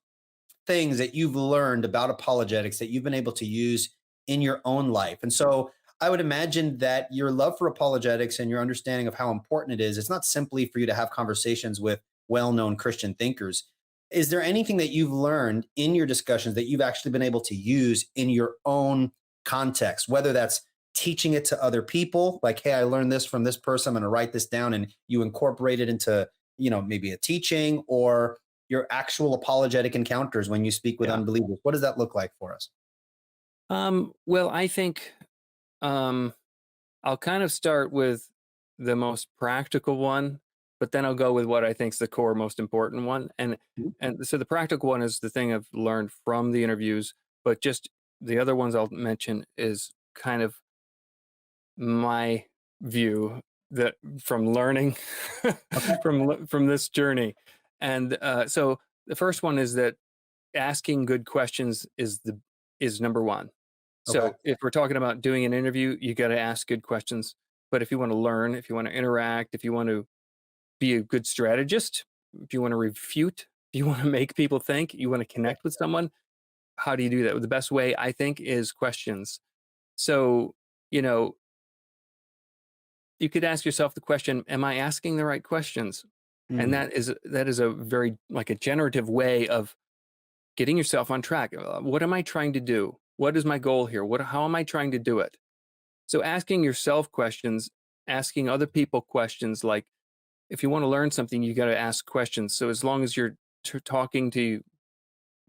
things that you've learned about apologetics that you've been able to use in your own life? And so I would imagine that your love for apologetics and your understanding of how important it is, it's not simply for you to have conversations with well-known Christian thinkers. Is there anything that you've learned in your discussions that you've actually been able to use in your own context, whether that's teaching it to other people, like, hey, I learned this from this person, I'm going to write this down, and you incorporate it into, maybe a teaching, or your actual apologetic encounters when you speak with Yeah. unbelievers? What does that look like for us? Well, I think um, I'll kind of start with the most practical one, but then I'll go with what I think is the core most important one. Mhm. And so the practical one is the thing I've learned from the interviews, but just the other ones I'll mention is kind of my view that from learning Okay. from this journey. And so the first one is that asking good questions is number one. Okay. So if we're talking about doing an interview, you got to ask good questions. But if you want to learn, if you want to interact, if you want to be a good strategist, if you want to refute, if you want to make people think, you want to Yeah. connect with someone, how do you do that? Well, the best way, I think, is questions. So, you know, you could ask yourself the question, am I asking the right questions? And Mm. that is a very like a generative way of getting yourself on track. What am I trying to do? What is my goal here? How am I trying to do it? So asking yourself questions, asking other people questions, like if you want to learn something, you got to ask questions. So as long as you're talking to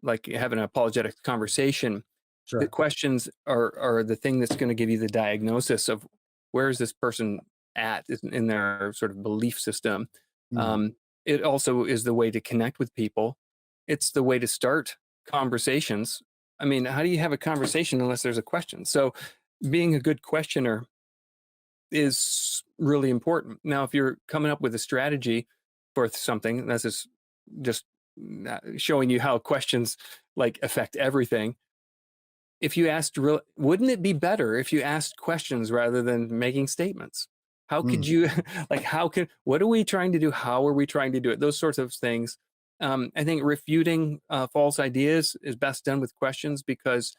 like having an apologetic conversation, the Sure. questions are the thing that's going to give you the diagnosis of where is this person at in their sort of belief system. Mm. Um, it also is the way to connect with people. It's the way to start conversations. I mean, how do you have a conversation unless there's a question? So being a good questioner is really important. Now, if you're coming up with a strategy for something, this is just showing you how questions like affect everything. If you asked, wouldn't it be better if you asked questions rather than making statements? How could Mm. you, like, what are we trying to do? How are we trying to do it? Those sorts of things. I think refuting false ideas is best done with questions because,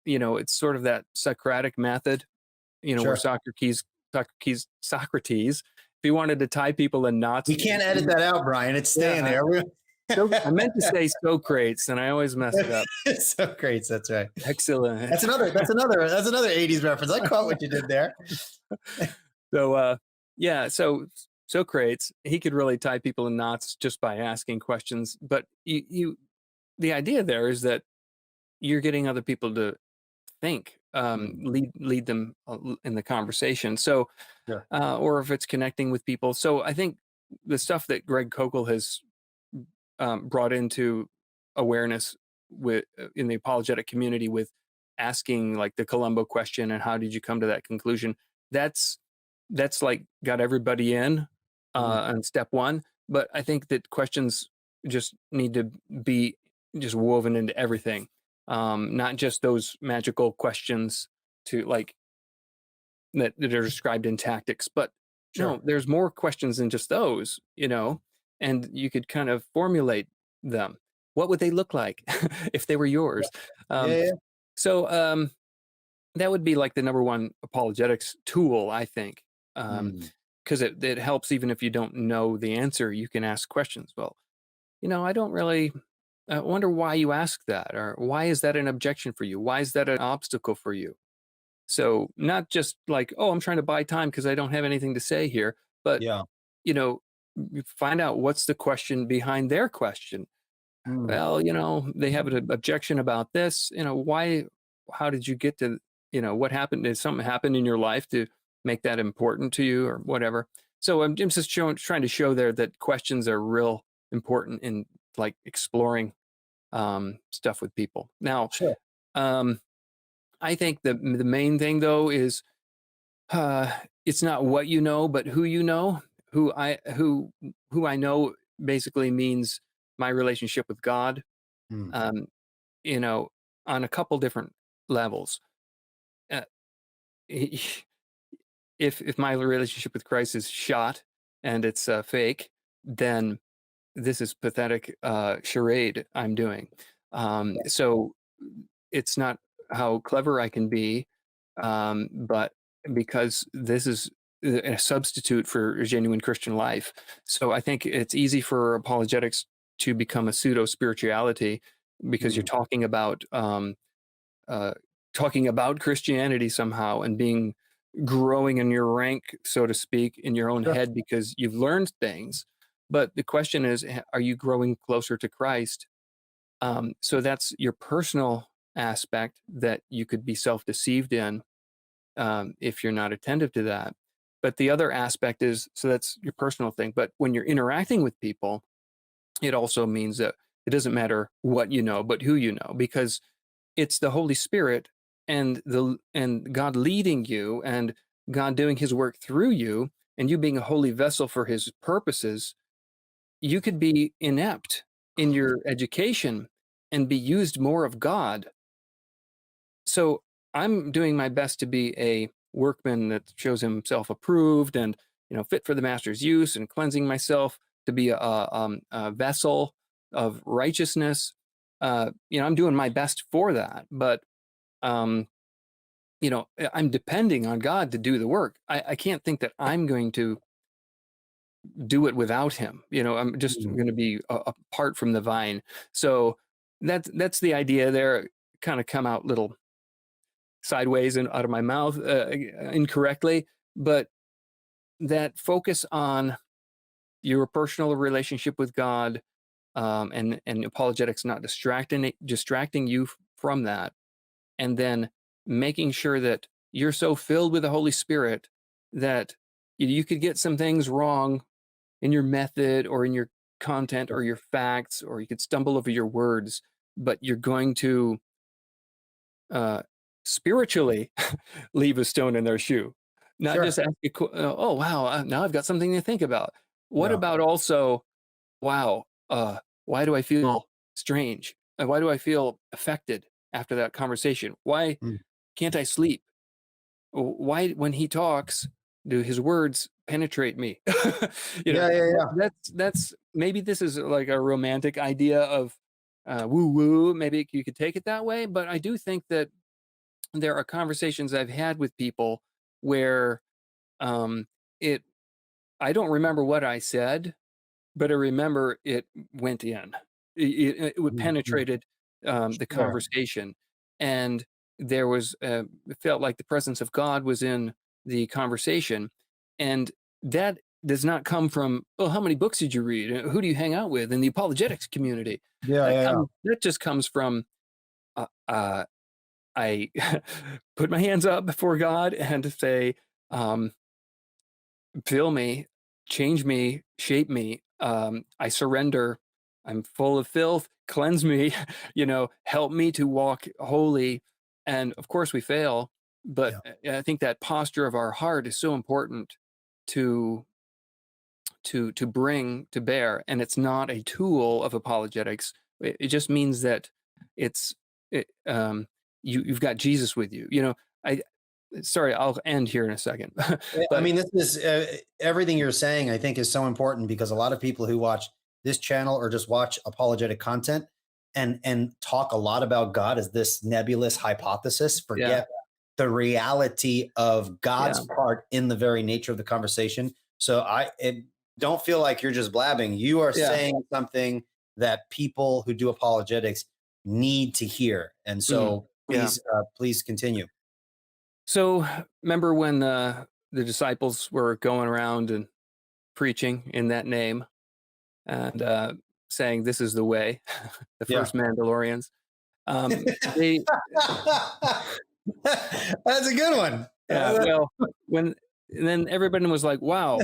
it's sort of that Socratic method, where Sure. Socrates, if he wanted to tie people in knots. We can't edit that out, Brian. It's Yeah, staying there. I meant to say Socrates, and I always mess it up. So great. That's right. Excellent. That's another 80s reference. I caught what you did there. So, yeah, so Socrates, he could really tie people in knots just by asking questions. But the idea there is that you're getting other people to think, Mm. lead them in the conversation. So, Sure. or if it's connecting with people. So I think the stuff that Greg Koukl has brought into awareness in the apologetic community with asking like the Columbo question and how did you come to that conclusion? That's like got everybody in Mm. on step one. But I think that questions just need to be just woven into everything, not just those magical questions to like that are described in tactics, but no, Sure. there's more questions than just those, and you could kind of formulate them. What would they look like if they were yours? Yeah. Um, Yeah. so that would be like the number one apologetics tool, I think, Mm. because it helps even if you don't know the answer, you can ask questions. Well, I don't really. I wonder why you ask that, or why is that an objection for you? Why is that an obstacle for you? So not just like, oh, I'm trying to buy time because I don't have anything to say here, but Yeah. you know, you find out what's the question behind their question. Mm. Well, they have an objection about this. Why? How did you get to? What happened? Did something happen in your life to make that important to you, or whatever? So I'm just trying to show there that questions are real important in like exploring stuff with people. Now, Sure. um, I think the main thing though is uh, it's not what you know, but who you know. Who I know basically means my relationship with God. Mm. Um, you know, on a couple different levels. Uh, if my relationship with Christ is shot and it's fake, then this is pathetic charade I'm doing. So it's not how clever I can be, but because this is a substitute for a genuine Christian life. So I think it's easy for apologetics to become a pseudo spirituality because you're Mm. uh, talking about Christianity somehow and being growing in your rank, so to speak, in your own Sure. head because you've learned things. But the question is, are you growing closer to Christ? So that's your personal aspect that you could be self-deceived in if you're not attentive to that. But the other aspect is, so that's your personal thing. But when you're interacting with people, it also means that it doesn't matter what you know, but who you know, because it's the Holy Spirit and God leading you and God doing his work through you and you being a holy vessel for his purposes. You could be inept in your education and be used more of God. So I'm doing my best to be a workman that shows himself approved and fit for the master's use and cleansing myself to be a vessel of righteousness. I'm doing my best for that, but um, I'm depending on God to do the work. I can't think that I'm going to do it without him. I'm just Mm. going to be apart from the vine. So that's the idea there. Kind of come out little sideways and out of my mouth incorrectly, but that focus on your personal relationship with God and apologetics not distracting you from that, and then making sure that you're so filled with the Holy Spirit that you could get some things wrong in your method or in your content or your facts, or you could stumble over your words, but you're going to uh, spiritually leave a stone in their shoe, not Sure. just ask oh wow, now I've got something to think about. What Yeah. about also, wow, why do I feel strange? Why do I feel affected after that conversation? Why Mm. can't I sleep? Why, when he talks, do his words penetrate me? you know, Yeah. Yeah. Yeah. that's maybe this is like a romantic idea of woo woo. Maybe you could take it that way, but I do think that there are conversations I've had with people where um, it. I don't remember what I said, but I remember it went in. It Mhm, mhm. penetrated the Sure. conversation, and there was it felt like the presence of God was in the conversation, and that does not come from, oh, how many books did you read? Who do you hang out with in the apologetics community? Yeah. Yeah. Yeah. That just comes from uh, uh, I put my hands up before God and say, um, fill me, change me, shape me. I surrender. I'm full of filth. Cleanse me, help me to walk holy. And of course, we fail, but Yeah. I think that posture of our heart is so important to to bring to bear. And it's not a tool of apologetics. It just means that it's you've got Jesus with you. I sorry, I'll end here in a second, I but mean, this is everything you're saying, I think, is so important because a lot of people who watch this channel or just watch apologetic content and talk a lot about God as this nebulous hypothesis yeah, forget the reality of yeah, God's part in the very nature of the conversation. So don't feel like you're just blabbing. You are yeah. saying something that people who do apologetics need to hear. And Mhm. so Yeah. please continue. So remember when the disciples were going around and preaching in that name and saying, "This is the way," the Yeah. first Mandalorians. They, That's a good one. yeah. Well, when and then everybody was like, "Wow,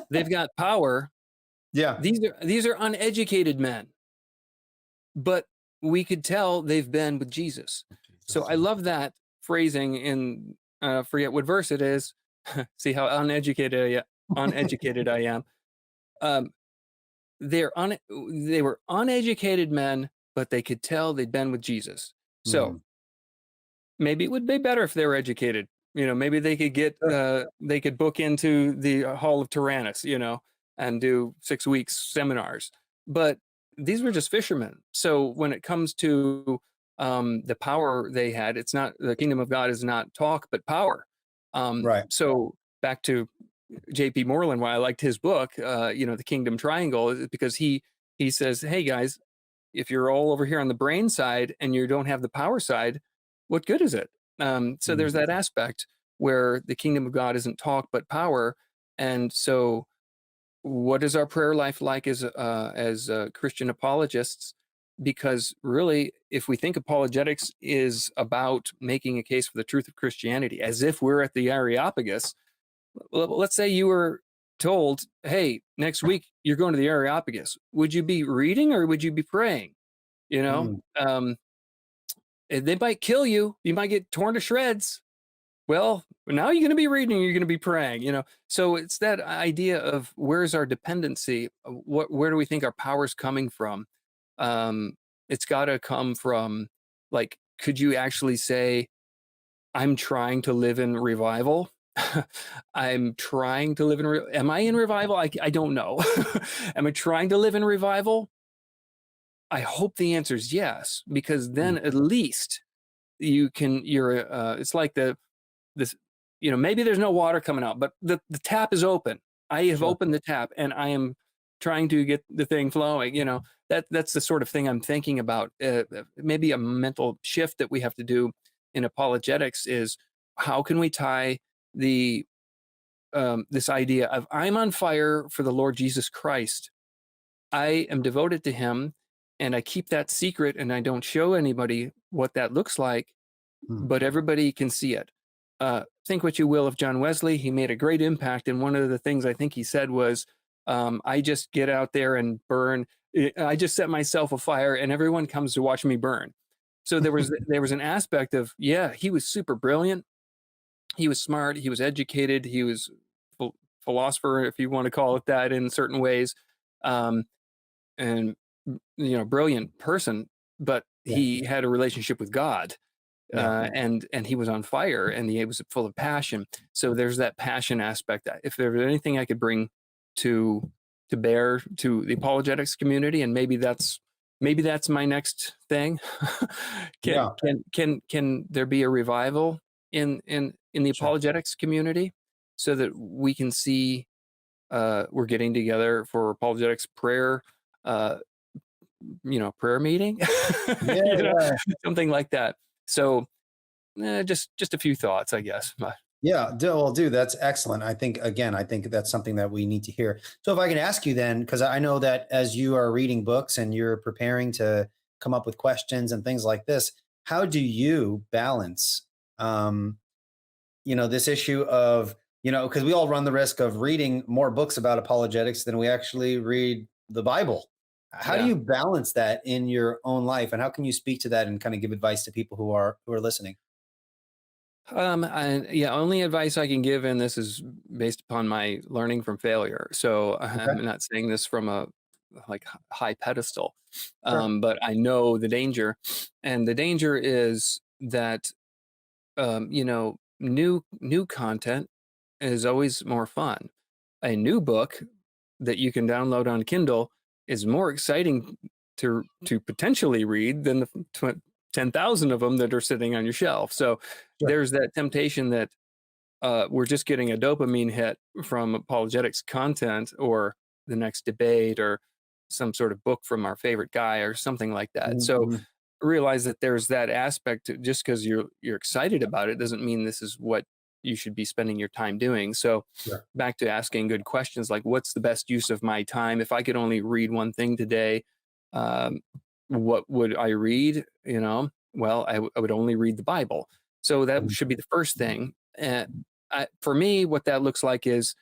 they've got power. Yeah. These are uneducated men, but we could tell they've been with Jesus." So Jesus, I yeah. love that phrasing in forget what verse it is. See how uneducated I am. Um, they were uneducated men, but they could tell they'd been with Jesus. So Mhm. maybe it would be better if they were educated. Maybe Sure. they could book into the Hall of Tyrannus, and do 6 weeks seminars. But these were just fishermen. So when it comes to the power they had, it's not, the kingdom of God is not talk but power. Right. So back to J.P. Moreland, why I liked his book, The Kingdom Triangle, is because he says, "Hey guys, if you're all over here on the brain side and you don't have the power side, what good is it?" So Mhm. there's that aspect where the kingdom of God isn't talk but power, and so what is our prayer life like as Christian apologists? Because really, if we think apologetics is about making a case for the truth of Christianity, as if we're at the Areopagus, let's say you were told, "Hey, next week you're going to the Areopagus." Would you be reading or would you be praying? You know, Mm. they might kill you. You might get torn to shreds. Well, now you're going to be reading. You're going to be praying. So it's that idea of where's our dependency? Where do we think our power's coming from? Um, it's got to come from, like, could you actually say, "I'm trying to live in revival"? I'm trying to live in. Am I in revival? I don't know. Am I trying to live in revival? I hope the answer is yes, because Mm. then at least you're. It's like this. Maybe there's no water coming out, but the tap is open. I have Sure. opened the tap, and I am trying to get the thing flowing. That's the sort of thing I'm thinking about. Maybe a mental shift that we have to do in apologetics is, how can we tie the this idea of I'm on fire for the Lord Jesus Christ, I am devoted to him, and I keep that secret, and I don't show anybody what that looks like, Mm. but everybody can see it. Think what you will of John Wesley. He made a great impact. And one of the things I think he said was, I just get out there and burn. I just set myself afire and everyone comes to watch me burn. So there was an aspect of, yeah, he was super brilliant. He was smart. He was educated. He was philosopher, if you want to call it that, in certain ways. Um, and, brilliant person, but Yeah, he had a relationship with God, yeah, and he was on fire and he was full of passion. So there's that passion aspect. If there was anything I could bring to bear to the apologetics community, and maybe that's my next thing. can yeah. can there be a revival in the Sure. apologetics community, so that we can see we're getting together for apologetics prayer, uh, prayer meeting, Yeah, you know, yeah. something like that. So just a few thoughts, I guess. Yeah, well, dude, that's excellent. I think that's something that we need to hear. So, if I can ask you then, because I know that as you are reading books and you're preparing to come up with questions and things like this, how do you balance, um, this issue of, because we all run the risk of reading more books about apologetics than we actually read the Bible. How do Yeah. you balance that in your own life, and how can you speak to that and kind of give advice to people who are listening? Yeah, only advice I can give, and this is based upon my learning from failure. So Okay, I'm not saying this from a high pedestal, sure. but I know the danger, and the danger is that new content is always more fun. A new book that you can download on Kindle is more exciting to potentially read than the 10,000 of them that are sitting on your shelf. So Sure. there's that temptation that we're just getting a dopamine hit from apologetics content, or the next debate, or some sort of book from our favorite guy or something like that. Mhm, So mhm. realize that there's that aspect just because you're excited about it doesn't mean this is what you should be spending your time doing. So Sure. back to asking good questions like, what's the best use of my time? If I could only read one thing today, um, what would I read? Well, I would only read the Bible. So that Mhm. should be the first thing. For me, what that looks like is,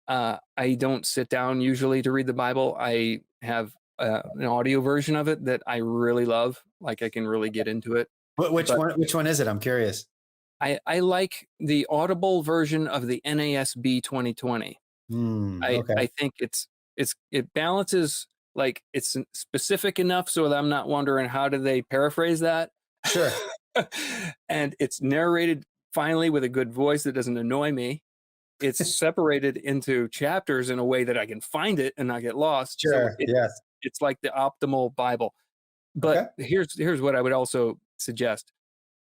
I don't sit down usually to read the Bible. I have an audio version of it that I really love. Like, I can really get into it. Which But one? Which one is it? I'm curious. I like the audible version of the NASB 2020. Okay. I think it balances, like, it's specific enough so that I'm not wondering how do they paraphrase that. Sure. And it's narrated finally with a good voice that doesn't annoy me. It's separated into chapters in a way that I can find it and not get lost. So Sure. Yes. it's like the optimal Bible. But Okay. here's what I would also suggest: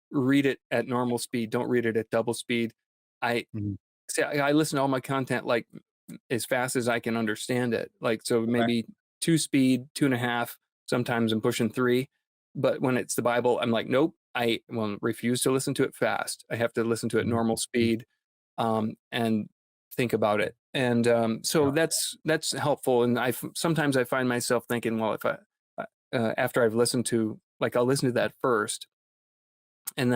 read it at normal speed. Don't read it at double speed. I Mhm. See. I listen to all my content like as fast as I can understand it. Like, so Okay. maybe two speed, 2.5. Sometimes I'm pushing 3. But when it's the Bible, I'm like, nope. I will refuse to listen to it fast. I have to listen to it Mhm. normal Mhm. speed, and think about it. And so Yeah. that's helpful. And sometimes I find myself thinking, well, if after I've listened to, like, I'll listen to that first, and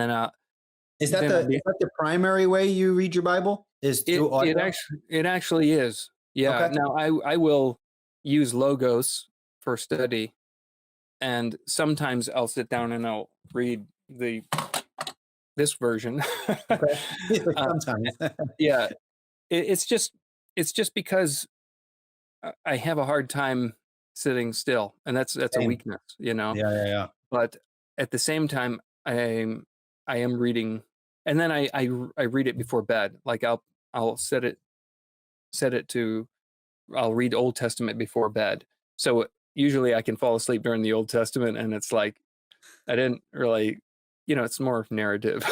Is that then I'll be the primary way you read your Bible? Is through audio? it actually is. Yeah. Okay. Now I will use logos for study, and sometimes I'll sit down and I'll read this version. Okay. uh, Sometimes. yeah, it's just because I have a hard time sitting still, and that's a Same. weakness, Yeah. Yeah. Yeah. But at the same time, I am reading, and then I read it before bed. Like, I'll set it to I'll read Old Testament before bed. So usually I can fall asleep during the Old Testament, and it's like I didn't really, it's more narrative.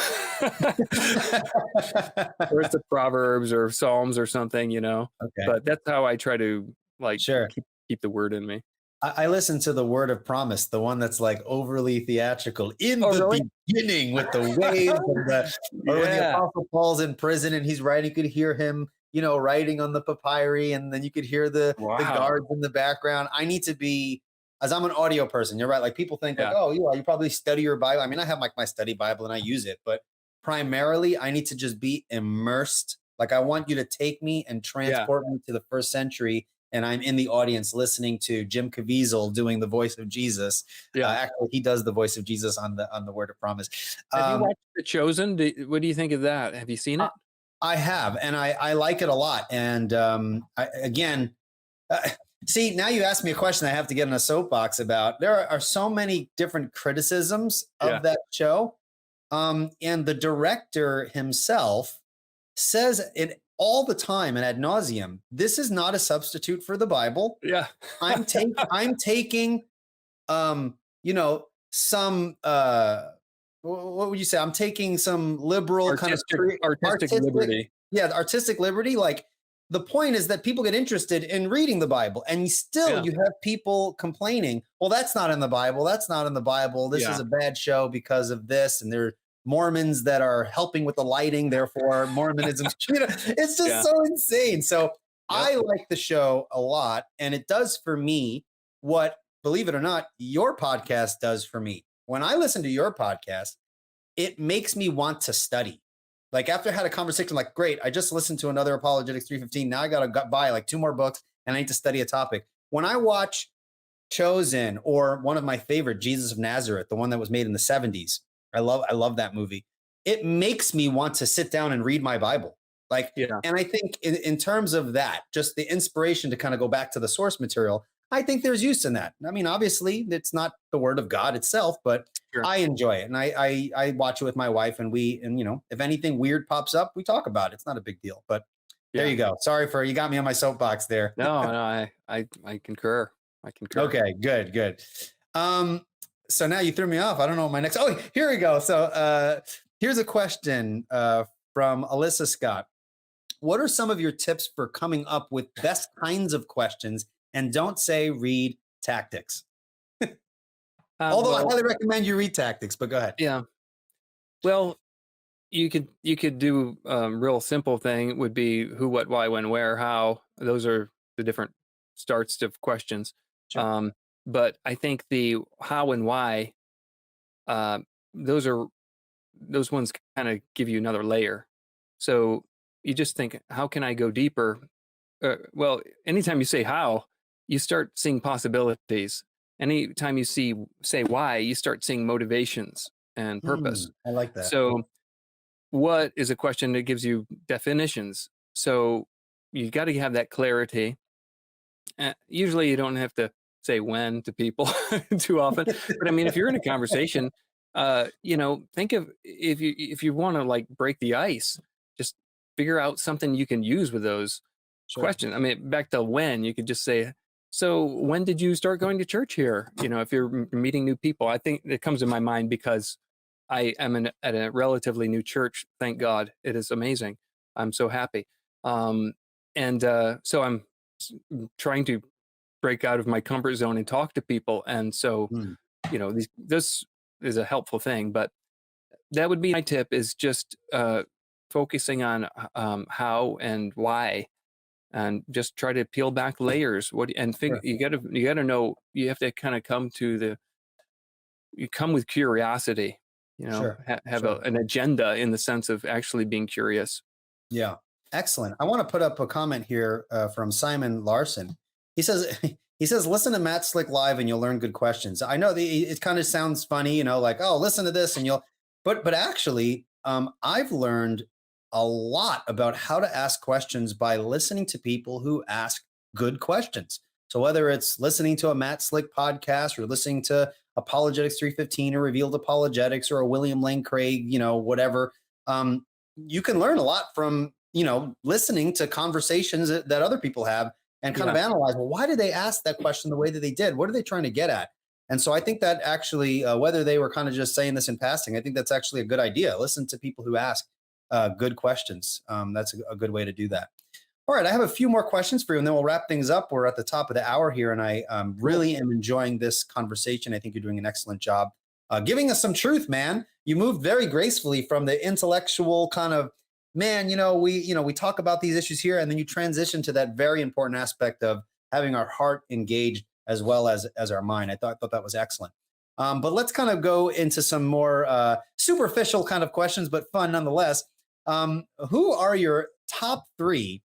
Or it's the Proverbs or Psalms or something, Okay. but that's how I try to, like, Sure. keep the word in me. I listen to the Word of Promise, the one that's like overly theatrical. In Oh, the really? beginning, with the waves and or when the Yeah. Apostle Paul's in prison and he's writing, you could hear him, writing on the papyri, and then you could hear the Wow. guards in the background. I need to be, as I'm an audio person, you're right. Like people think like, Yeah. oh, you probably study your Bible. I mean, I have like my study Bible and I use it, but primarily I need to just be immersed. Like I want you to take me and transport me to the first century, and I'm in the audience listening to Jim Caviezel doing the voice of Jesus. Yeah. Actually, he does the voice of Jesus on the Word of Promise. Have you watched The Chosen? What do you think of that? Have you seen it? I have, and I like it a lot. And see, now you asked me a question I have to get in a soapbox about. There are so many different criticisms of that show. And the director himself says it all the time and ad nauseum. This is not a substitute for the Bible. Yeah. I'm taking some what would you say? I'm taking some liberal artistic liberty. Yeah, artistic liberty. Like the point is that people get interested in reading the Bible, and you have people complaining, well, that's not in the Bible. That's not in the Bible. This is a bad show because of this. And there are Mormons that are helping with the lighting. Therefore, Mormonism, it's just so insane. So I like the show a lot. And it does for me what, believe it or not, your podcast does for me. When I listen to your podcast, it makes me want to study. Like after I had a conversation, like, great, I just listened to another Apologetics 315. Now I got to buy like 2 more books and I need to study a topic. When I watch Chosen, or one of my favorite, Jesus of Nazareth, the one that was made in the 70s, I love that movie. It makes me want to sit down and read my Bible. Like, and I think in terms of that, just the inspiration to kind of go back to the source material, I think there's use in that. I mean, obviously, it's not the word of God itself, but I enjoy it. And I watch it with my wife, and if anything weird pops up, we talk about it. It's not a big deal. But there you go. Sorry you got me on my soapbox there. No, I concur. I concur. Okay, good. So now you threw me off. I don't know what my next. Oh, here we go. So here's a question from Alyssa Scott. What are some of your tips for coming up with best kinds of questions? And don't say read tactics. Although I highly recommend you read tactics, but go ahead. Yeah. Well, you could do a real simple thing would be who, what, why, when, where, how. Those are the different starts of questions. Sure. But I think the how and why, those ones kind of give you another layer. So you just think, how can I go deeper? Well, anytime you say how, you start seeing possibilities. Anytime you say why, you start seeing motivations and purpose. I like that. So what is a question that gives you definitions? So you got to have that clarity. Usually you don't have to say when to people too often. But I mean, if you're in a conversation, think of if you want to like break the ice, just figure out something you can use with those questions. I mean, back to when, you could just say, so when did you start going to church here? If you're meeting new people, I think it comes to my mind because I am at a relatively new church. Thank God. It is amazing. I'm so happy. So I'm trying to break out of my comfort zone and talk to people. And so, this is a helpful thing, but that would be my tip, is just focusing on how and why, and just try to peel back layers. Figure, you got to know, you have to kind of come with curiosity, have an agenda in the sense of actually being curious. Yeah. Excellent. I want to put up a comment here from Simon Larson. He says, listen to Matt Slick live and you'll learn good questions. I know it kind of sounds funny, like, oh, listen to this and but actually, I've learned a lot about how to ask questions by listening to people who ask good questions. So whether it's listening to a Matt Slick podcast or listening to Apologetics 315 or Revealed Apologetics or a William Lane Craig, whatever, you can learn a lot from, listening to conversations that other people have and kind of analyze, well, why did they ask that question the way that they did? What are they trying to get at? And so I think that actually, whether they were kind of just saying this in passing, I think that's actually a good idea. Listen to people who ask good questions. That's a good way to do that. All right, I have a few more questions for you, and then we'll wrap things up. We're at the top of the hour here, and I really am enjoying this conversation. I think you're doing an excellent job giving us some truth, man. You moved very gracefully from the intellectual kind of man, we talk about these issues here, and then you transition to that very important aspect of having our heart engaged as well as our mind. I thought that was excellent. But let's kind of go into some more superficial kind of questions, but fun nonetheless. Who are your top 3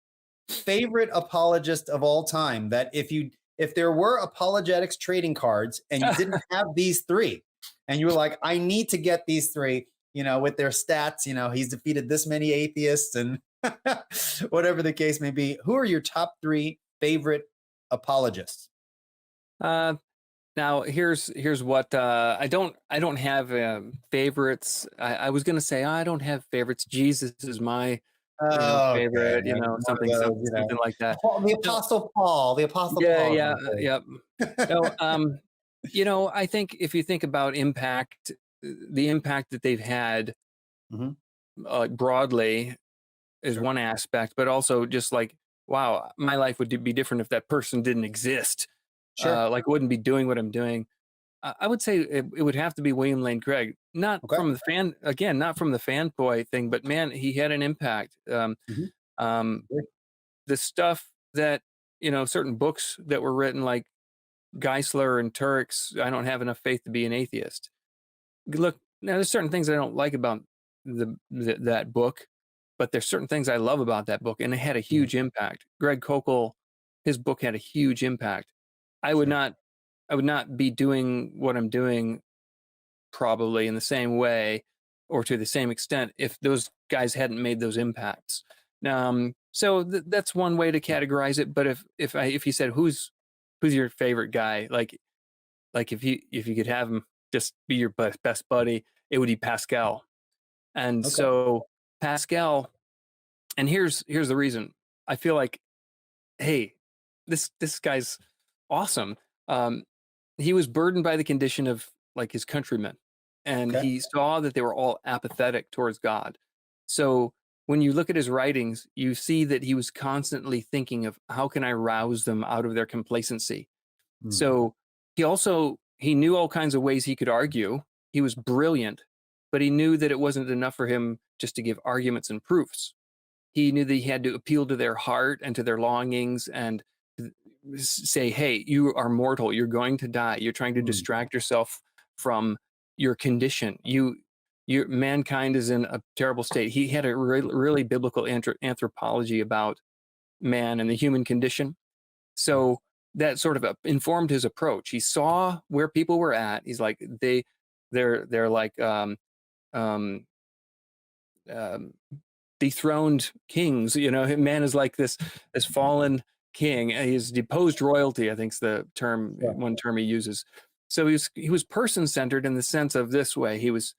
favorite apologists of all time? That if there were apologetics trading cards and you didn't have these 3, and you were like, I need to get these 3, with their stats, he's defeated this many atheists and whatever the case may be. Who are your top 3 favorite apologists? Now here's what I don't have favorites. I was gonna say I don't have favorites. Jesus is my favorite. Okay. Something like that. The Apostle Paul. The Apostle Paul. Yep. No, I think if you think about impact, the impact that they've had broadly is one aspect, but also just like, wow, my life would be different if that person didn't exist. Sure. Like, wouldn't be doing what I'm doing. I would say it would have to be William Lane Craig, not from not from the fanboy thing, but man, he had an impact. The stuff that, certain books that were written like Geisler and Turk's, I don't have enough faith to be an atheist. Look, now there's certain things I don't like about that book, but there's certain things I love about that book, and it had a huge impact. Greg Koukl, his book had a huge impact. I would not be doing what I'm doing probably in the same way or to the same extent if those guys hadn't made those impacts. So that's one way to categorize it. But if you said who's your favorite guy, like if you could have him just be your best buddy, it would be Pascal. And so Pascal, and here's the reason. I feel like, hey, this guy's awesome. He was burdened by the condition of like his countrymen, and he saw that they were all apathetic towards God. So when you look at his writings, you see that he was constantly thinking of how can I rouse them out of their complacency. So he knew all kinds of ways he could argue. He was brilliant, but he knew that it wasn't enough for him just to give arguments and proofs. He knew that he had to appeal to their heart and to their longings and say, hey, you are mortal. You're going to die. You're trying to distract yourself from your condition. Your mankind is in a terrible state. He had a really biblical anthropology about man and the human condition. So that sort of informed his approach. He saw where people were at. He's like, they're like dethroned kings. Man is like this fallen king. He's deposed royalty, I think is the term, one term he uses. So he was person-centered in the sense of this way. He was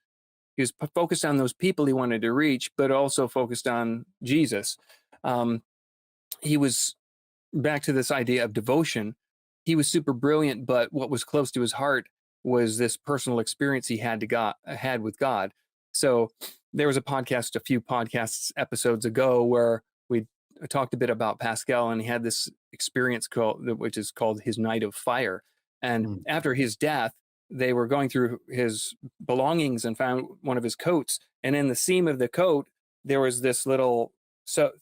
focused on those people he wanted to reach, but also focused on Jesus. He was back to this idea of devotion. He was super brilliant, but what was close to his heart was this personal experience he had with God. So there was a few podcasts episodes ago where we talked a bit about Pascal, and he had this experience which is called his night of fire. And after his death, they were going through his belongings and found one of his coats. And in the seam of the coat, there was this little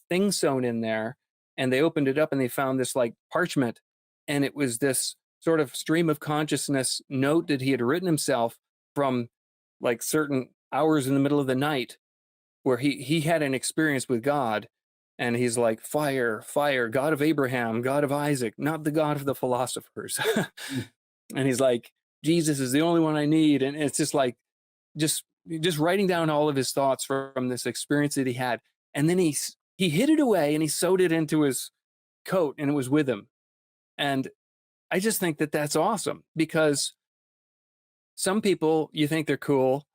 thing sewn in there. And they opened it up and they found this like parchment. And it was this sort of stream of consciousness note that he had written himself from like certain hours in the middle of the night, where he had an experience with God. And he's like, fire, fire, God of Abraham, God of Isaac, not the God of the philosophers. And he's like, Jesus is the only one I need. And it's just like, just writing down all of his thoughts from this experience that he had. And then he hid it away and he sewed it into his coat, and it was with him. And I just think that that's awesome, because some people, you think they're cool,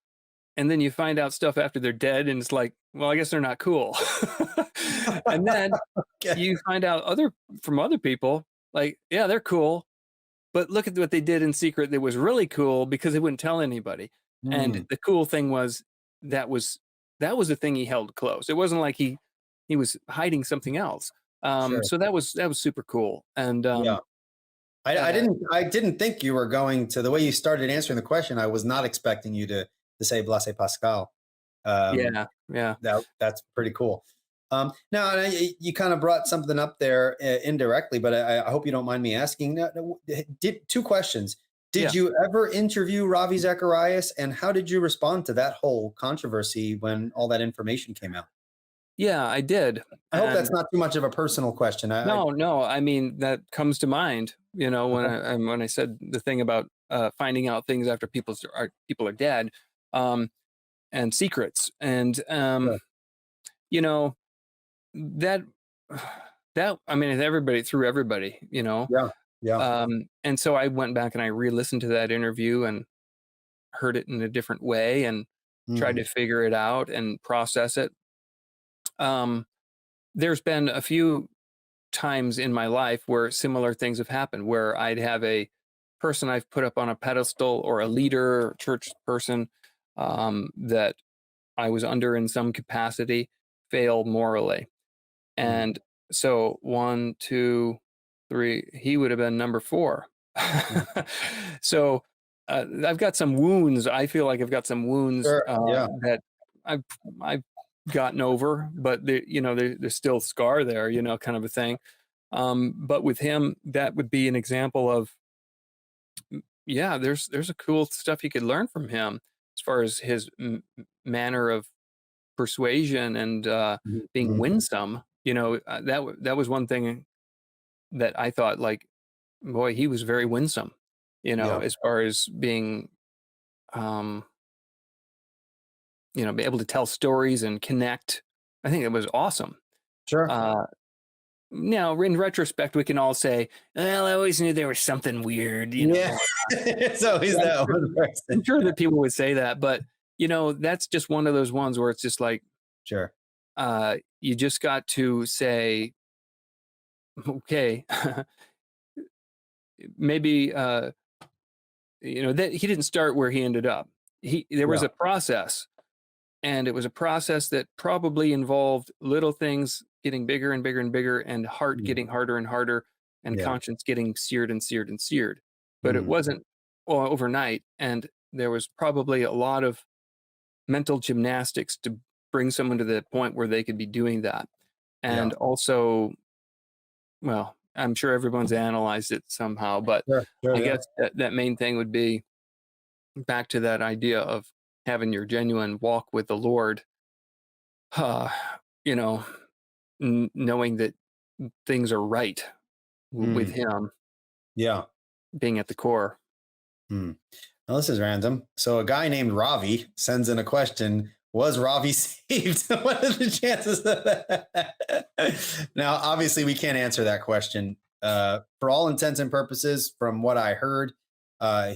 and then you find out stuff after they're dead, and it's like, well, I guess they're not cool. And then you find out from other people, like, yeah, they're cool, but look at what they did in secret that was really cool, because they wouldn't tell anybody. And the cool thing was that was the thing he held close. It wasn't like he was hiding something else. So that was super cool. And I didn't think you were going to, the way you started answering the question. I was not expecting you to say Blaise Pascal. Yeah. Yeah. That's pretty cool. Now, you kind of brought something up there indirectly, but I hope you don't mind me asking. Two questions. Did Yeah. you ever interview Ravi Zacharias, and how did you respond to that whole controversy when all that information came out? Yeah, I did. I hope that's And not too much of a personal question. no, I mean, that comes to mind, when Okay, when I said the thing about finding out things after people are dead, um, and secrets. And sure. you know, that that I mean, it's everybody through everybody. Yeah, yeah. And so I went back and I re-listened to that interview and heard it in a different way and tried Mm, to figure it out and process it. Um, there's been a few times in my life where similar things have happened, where I'd have a person I've put up on a pedestal or a leader, or church person, that I was under in some capacity fail morally. mm, And so one, two, three, he would have been number four. mm. So I've got some wounds. I feel like I've got some wounds Sure. Yeah. that I've gotten over, but there's still scar there, kind of a thing. But with him, that would be an example of, yeah, there's a cool stuff you could learn from him as far as his manner of persuasion and Mhm, being mhm. winsome. That was one thing that I thought, like, boy, he was very winsome. Yeah. As far as being, um, be able to tell stories and connect. I think it was awesome. Sure. Uh, Now, in retrospect, we can all say, "Well, I always knew there was something weird," Yeah. going It's always on. that one person. I'm sure that people would say that, but that's just one of those ones where it's just like, Sure. you just got to say, okay, maybe that he didn't start where he ended up. There was Yeah. a process, and it was a process that probably involved little things getting bigger and bigger and bigger, and heart Mm, getting harder and harder, and yeah. conscience getting seared and seared and seared. But it Mm, wasn't overnight, and there was probably a lot of mental gymnastics to bring someone to the point where they could be doing that. yeah. And also, well, I'm sure everyone's analyzed it somehow, but Sure. Sure. I Yeah. guess that main thing would be back to that idea of having your genuine walk with the Lord, uh, you know, knowing that things are right with Mm, Him yeah. being at the core. Mm. Now, this is random. So, a guy named Ravi sends in a question. Was Ravi saved? What are the chances of that? Now, obviously, we can't answer that question. For all intents and purposes, from what I heard,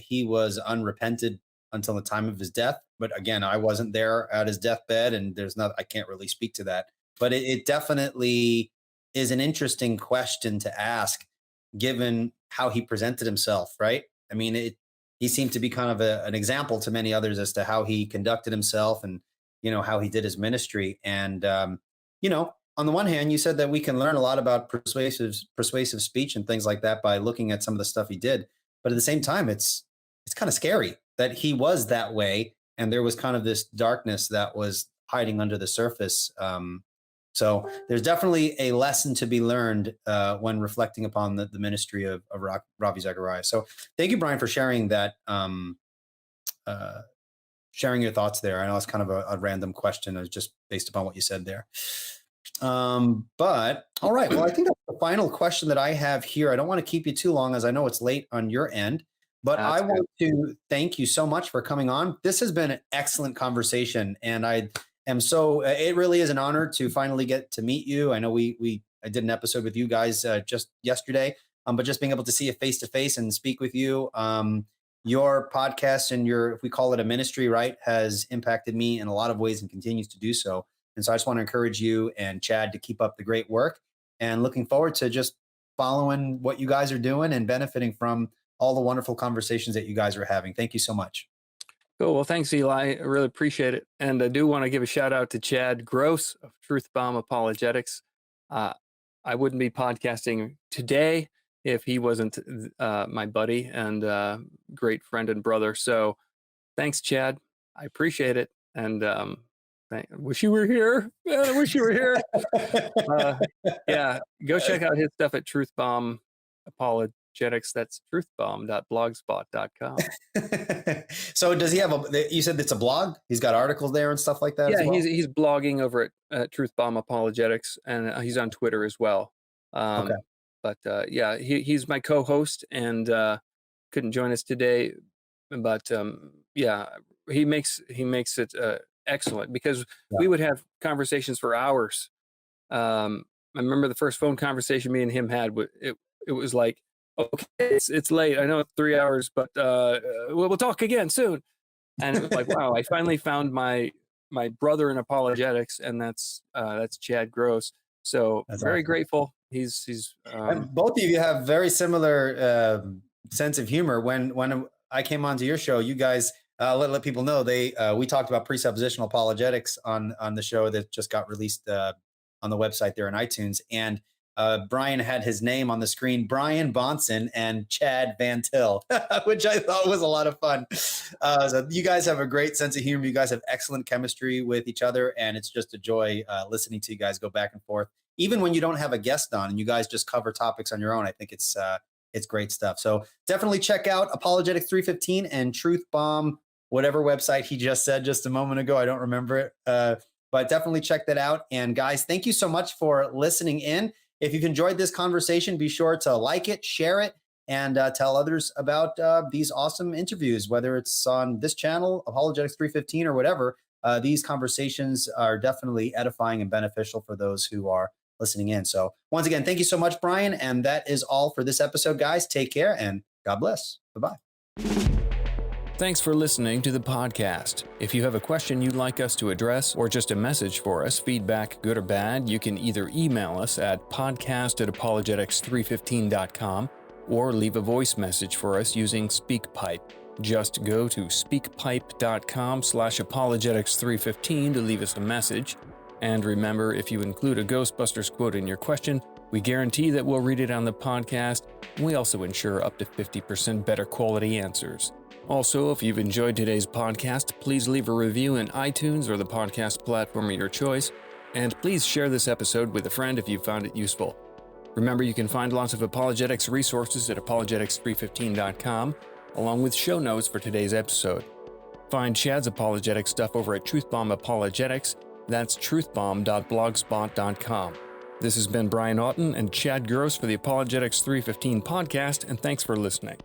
he was unrepented until the time of his death. But again, I wasn't there at his deathbed, and I can't really speak to that. But it definitely is an interesting question to ask, given how he presented himself, right? I mean, he seemed to be kind of an example to many others as to how he conducted himself and how he did his ministry. And on the one hand, you said that we can learn a lot about persuasive speech and things like that by looking at some of the stuff he did. But at the same time, it's kind of scary that he was that way, and there was kind of this darkness that was hiding under the surface. So there's definitely a lesson to be learned when reflecting upon the ministry of Ravi Zacharias. So thank you, Brian, for sharing that, uh, sharing your thoughts there. I know it's kind of a random question, just based upon what you said there. But all right, well, I think that's the final question that I have here. I don't want to keep you too long, as I know it's late on your end. But I That's good. want to thank you so much for coming on. This has been an excellent conversation, and I am so. It really is an honor to finally get to meet you. I know I did an episode with you guys just yesterday, but just being able to see you face to face and speak with you, your podcast and if we call it a ministry, right, has impacted me in a lot of ways and continues to do so. And so I just want to encourage you and Chad to keep up the great work, and looking forward to just following what you guys are doing and benefiting from all the wonderful conversations that you guys are having. Thank you so much. Cool. Well, thanks, Eli. I really appreciate it. And I do want to give a shout out to Chad Gross of Truth Bomb Apologetics. Uh, I wouldn't be podcasting today if he wasn't my buddy and great friend and brother. So thanks, Chad. I appreciate it. And I wish you were here. Man, I wish you were here. Yeah, go check out his stuff at Truth Bomb Apologetics. That's truthbomb.blogspot.com. So does he have you said it's a blog? He's got articles there and stuff like that as Yeah, well? he's blogging over at Truth Bomb Apologetics, and he's on Twitter as well. Okay. But yeah, he's my co-host and couldn't join us today. But yeah, he makes it excellent because we would have conversations for hours. I remember the first phone conversation me and him had. It was like, okay, it's late. I know it's 3 hours, but we'll talk again soon. And it was like, wow, I finally found my brother in apologetics, and that's Chad Gross. So That's very awesome. Grateful. He's and both of you have very similar sense of humor. When I came onto your show, you guys let people know we talked about presuppositional apologetics on the show that just got released on the website there in iTunes, and Brian had his name on the screen, Brian Bonson and Chad Van Til, which I thought was a lot of fun. So you guys have a great sense of humor. You guys have excellent chemistry with each other, and it's just a joy listening to you guys go back and forth. Even when you don't have a guest on and you guys just cover topics on your own, I think it's great stuff. So definitely check out Apologetics 315 and Truth Bomb, whatever website he just said just a moment ago. I don't remember it, but definitely check that out. And guys, thank you so much for listening in. If you've enjoyed this conversation, be sure to like it, share it, and tell others about these awesome interviews, whether it's on this channel, Apologetics 315 or whatever. These conversations are definitely edifying and beneficial for those who are listening in. So once again, thank you so much, Brian. And that is all for this episode, guys. Take care and God bless. Bye-bye. Thanks for listening to the podcast. If you have a question you'd like us to address or just a message for us, feedback, good or bad, you can either email us at podcast@apologetics315.com or leave a voice message for us using SpeakPipe. Just go to speakpipe.com/apologetics315 to leave us a message. And remember, if you include a Ghostbusters quote in your question, we guarantee that we'll read it on the podcast, and we also ensure up to 50% better quality answers. Also, if you've enjoyed today's podcast, please leave a review in iTunes or the podcast platform of your choice, and please share this episode with a friend if you found it useful. Remember, you can find lots of apologetics resources at apologetics315.com, along with show notes for today's episode. Find Chad's apologetic stuff over at Truth Bomb Apologetics. That's truthbomb.blogspot.com. This has been Brian Auten and Chad Gross for the Apologetics 315 podcast, and thanks for listening.